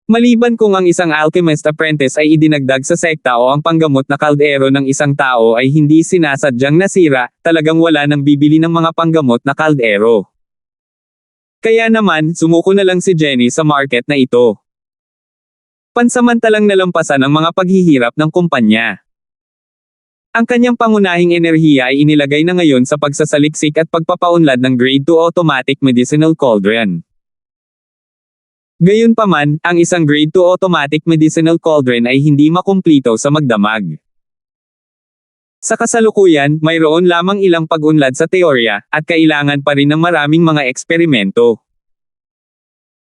Maliban kung ang isang alchemist apprentice ay idinagdag sa sekta o ang panggamot na kaldero ng isang tao ay hindi sinasadyang nasira, talagang wala nang bibili ng mga panggamot na kaldero. Kaya naman, sumuko na lang si Jenny sa market na ito. Pansamantalang nalampasan ang mga paghihirap ng kumpanya. Ang kanyang pangunahing enerhiya ay inilagay na ngayon sa pagsasaliksik at pagpapaunlad ng Grade 2 Automatic Medicinal Cauldron. Gayunpaman, ang isang Grade 2 Automatic Medicinal Cauldron ay hindi makumplito sa magdamag. Sa kasalukuyan, mayroon lamang ilang pag-unlad sa teorya, at kailangan pa rin ng maraming mga eksperimento.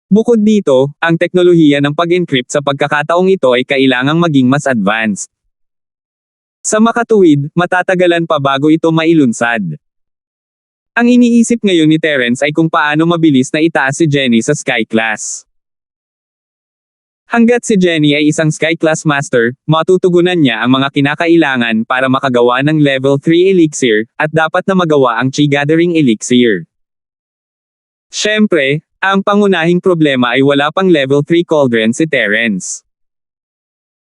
Bukod dito, ang teknolohiya ng pag-encrypt sa pagkakataong ito ay kailangang maging mas advanced. Sa makatuwid, matatagalan pa bago ito mailunsad. Ang iniisip ngayon ni Terence ay kung paano mabilis na itaas si Jenny sa Sky Class. Hanggat si Jenny ay isang Sky Class Master, matutugunan niya ang mga kinakailangan para makagawa ng Level 3 Elixir, at dapat na magawa ang Chi Gathering Elixir. Siyempre, ang pangunahing problema ay wala pang Level 3 Cauldron si Terence.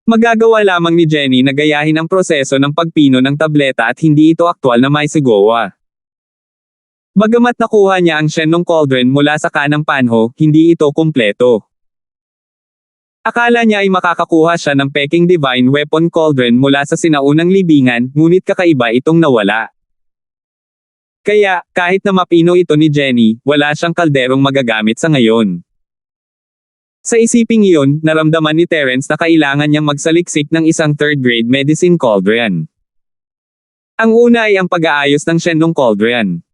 Magagawa lamang ni Jenny na gayahin ang proseso ng pagpino ng tableta at hindi ito aktwal na may sigawa. Bagamat nakuha niya ang Shenlong Cauldron mula sa kanang Panho, hindi ito kumpleto. Akala niya ay makakakuha siya ng Peking Divine Weapon Cauldron mula sa sinaunang libingan, ngunit kakaiba itong nawala. Kaya, kahit na mapino ito ni Jenny, wala siyang kalderong magagamit sa ngayon. Sa isiping iyon, naramdaman ni Terence na kailangan niyang magsaliksik ng isang third-grade medicine cauldron. Ang una ay ang pag-aayos ng Shenlong Cauldron.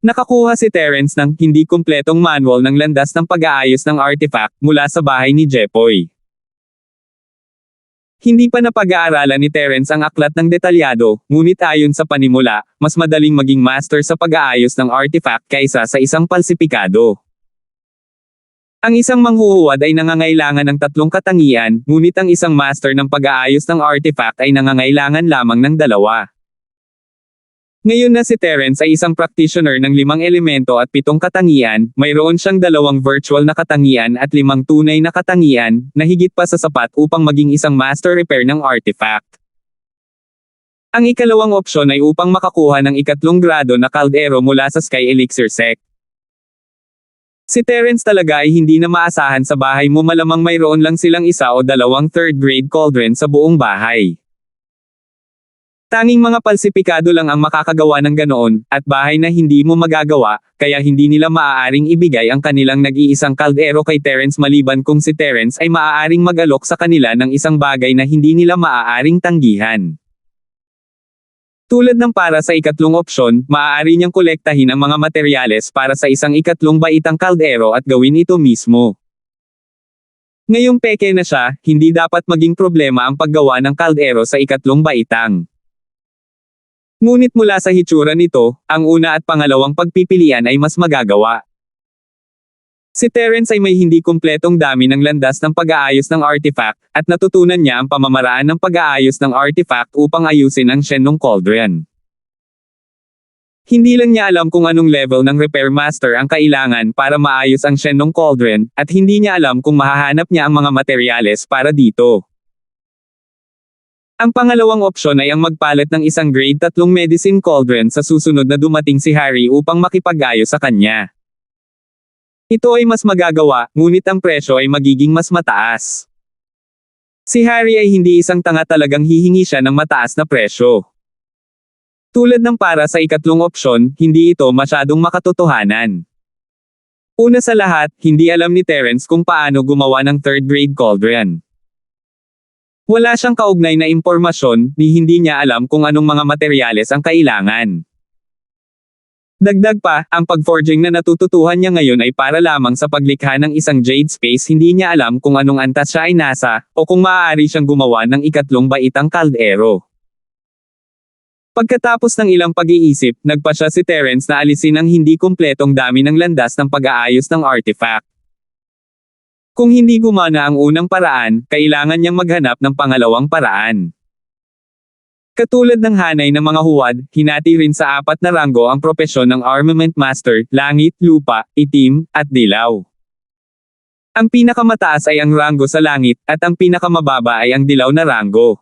Nakakuha si Terence ng hindi kumpletong manual ng landas ng pag-aayos ng artifact mula sa bahay ni Jepoy. Hindi pa napag-aaralan ni Terence ang aklat ng detalyado, ngunit ayon sa panimula, mas madaling maging master sa pag-aayos ng artifact kaysa sa isang palsipikado. Ang isang manghuhuwad ay nangangailangan ng 3 katangian, ngunit ang isang master ng pag-aayos ng artifact ay nangangailangan lamang ng 2. Ngayon na si Terence ay isang practitioner ng 5 elemento at 7 katangian, mayroon siyang 2 virtual na katangian at 5 tunay na katangian, na higit pa sa sapat upang maging isang master repair ng artifact. Ang ikalawang opsyon ay upang makakuha ng 3 grado na kaldero mula sa Sky Elixir Sect. Si Terence talaga ay hindi na maasahan sa bahay mo, malamang mayroon lang silang 1 o 2 third-grade cauldron sa buong bahay. Tanging mga palsipikado lang ang makakagawa ng ganoon, at bahay na hindi mo magagawa, kaya hindi nila maaaring ibigay ang kanilang nag-iisang kaldero kay Terence maliban kung si Terence ay maaaring mag-alok sa kanila ng isang bagay na hindi nila maaaring tanggihan. Tulad ng para sa ikatlong opsyon, maaari niyang kolektahin ang mga materyales para sa isang 3 baitang kaldero at gawin ito mismo. Ngayong peke na siya, hindi dapat maging problema ang paggawa ng kaldero sa 3 baitang. Ngunit mula sa hitsura nito, ang una at pangalawang pagpipilian ay mas magagawa. Si Terence ay may hindi kumpletong dami ng landas ng pag-aayos ng artifact, at natutunan niya ang pamamaraan ng pag-aayos ng artifact upang ayusin ang Shenlong Cauldron. Hindi lang niya alam kung anong level ng repair master ang kailangan para maayos ang Shenlong Cauldron, at hindi niya alam kung mahahanap niya ang mga materyales para dito. Ang pangalawang opsyon ay ang magpalit ng isang grade 3 medicine cauldron sa susunod na dumating si Harry upang makipag-ayos sa kanya. Ito ay mas magagawa, ngunit ang presyo ay magiging mas mataas. Si Harry ay hindi isang tanga, talagang hihingi siya ng mataas na presyo. Tulad ng para sa ikatlong opsyon, hindi ito masyadong makatotohanan. Una sa lahat, hindi alam ni Terence kung paano gumawa ng third-grade cauldron. Wala siyang kaugnay na impormasyon, ni hindi niya alam kung anong mga materyales ang kailangan. Dagdag pa, ang pag-forging na natututuhan niya ngayon ay para lamang sa paglikha ng isang Jade Space, hindi niya alam kung anong antas siya ay nasa, o kung maaari siyang gumawa ng 3 baitang kaldero. Pagkatapos ng ilang pag-iisip, nagpasya si Terence na alisin ang hindi kumpletong dami ng landas ng pag-aayos ng artifact. Kung hindi gumana ang unang paraan, kailangan niyang maghanap ng pangalawang paraan. Katulad ng hanay ng mga huwad, hinati rin sa 4 na ranggo ang propesyon ng Armament Master: langit, lupa, itim, at dilaw. Ang pinakamataas ay ang ranggo sa langit, at ang pinakamababa ay ang dilaw na ranggo.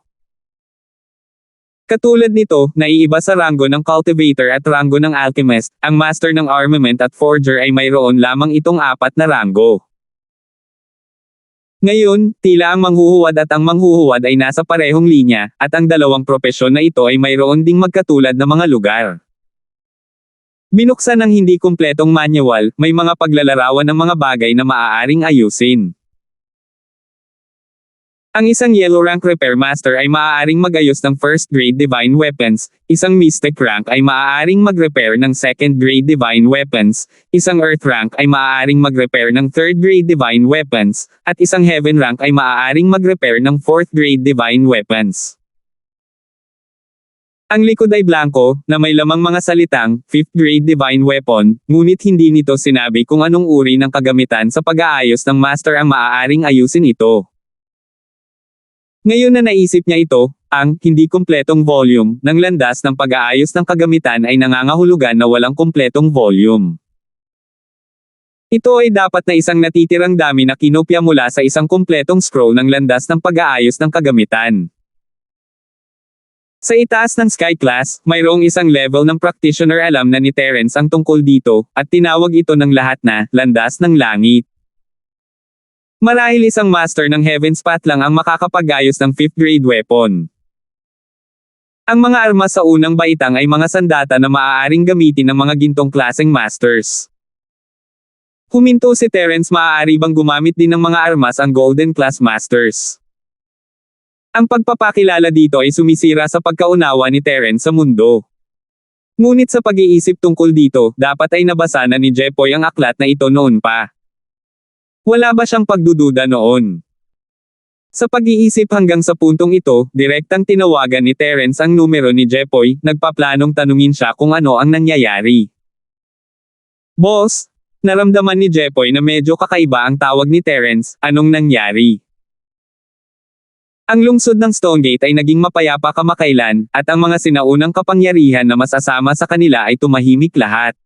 Katulad nito, naiiba sa ranggo ng Cultivator at ranggo ng Alchemist, ang Master ng Armament at Forger ay mayroon lamang itong 4 na ranggo. Ngayon, tila ang manghuhuwad at ang manghuhuwad ay nasa parehong linya, at ang dalawang propesyon na ito ay mayroon ding magkatulad na mga lugar. Binuksan ng hindi kumpletong manual, may mga paglalarawan ng mga bagay na maaaring ayusin. Ang isang Yellow Rank Repair Master ay maaaring mag-ayos ng First Grade Divine Weapons, isang Mystic Rank ay maaaring mag-repair ng Second Grade Divine Weapons, isang Earth Rank ay maaaring mag-repair ng Third Grade Divine Weapons, at isang Heaven Rank ay maaaring mag-repair ng Fourth Grade Divine Weapons. Ang likod ay blanko, na may lamang mga salitang, 5th Grade Divine Weapon, ngunit hindi nito sinabi kung anong uri ng kagamitan sa pag-aayos ng Master ang maaaring ayusin ito. Ngayon na naisip niya ito, ang hindi kumpletong volume ng landas ng pag-aayos ng kagamitan ay nangangahulugan na walang kumpletong volume. Ito ay dapat na isang natitirang dami na kinopya mula sa isang kumpletong scroll ng landas ng pag-aayos ng kagamitan. Sa itaas ng Sky Class, mayroong isang level ng practitioner alam na ni Terence ang tungkol dito, at tinawag ito ng lahat na, landas ng langit. Marahil isang master ng Heaven's Path lang ang makakapag-ayos ng 5th grade weapon. Ang mga armas sa unang baitang ay mga sandata na maaaring gamitin ng mga gintong klaseng masters. Huminto si Terence, maaari bang gumamit din ng mga armas ang Golden Class Masters? Ang pagpapakilala dito ay sumisira sa pagkaunawa ni Terence sa mundo. Ngunit sa pag-iisip tungkol dito, dapat ay nabasa na ni Jepoy ang aklat na ito noon pa. Wala ba siyang pagdududa noon? Sa pag-iisip hanggang sa puntong ito, direktang tinawagan ni Terence ang numero ni Jepoy, nagpaplanong tanungin siya kung ano ang nangyayari. Boss, naramdaman ni Jepoy na medyo kakaiba ang tawag ni Terence, anong nangyari? Ang lungsod ng Stonegate ay naging mapayapa kamakailan, at ang mga sinaunang kapangyarihan na masasama sa kanila ay tumahimik lahat.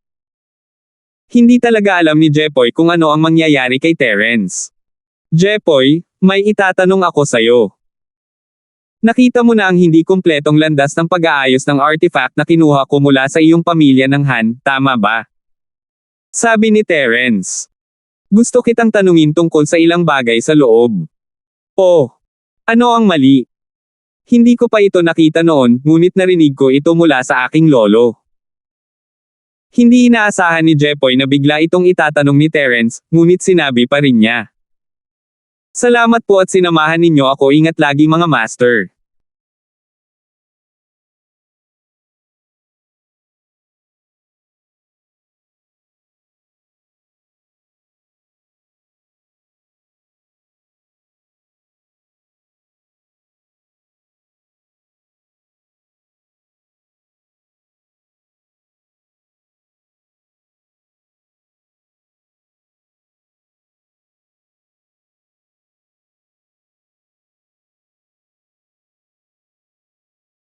Hindi talaga alam ni Jepoy kung ano ang mangyayari kay Terence. Jepoy, may itatanong ako sa'yo. Nakita mo na ang hindi kumpletong landas ng pag-aayos ng artifact na kinuha ko mula sa iyong pamilya ng Han, tama ba? Sabi ni Terence. Gusto kitang tanungin tungkol sa ilang bagay sa loob. Oh, ano ang mali? Hindi ko pa ito nakita noon, ngunit narinig ko ito mula sa aking lolo. Hindi inaasahan ni Jepoy na bigla itong itatanong ni Terence, ngunit sinabi pa rin niya. Salamat po at sinamahan ninyo ako, ingat lagi mga master.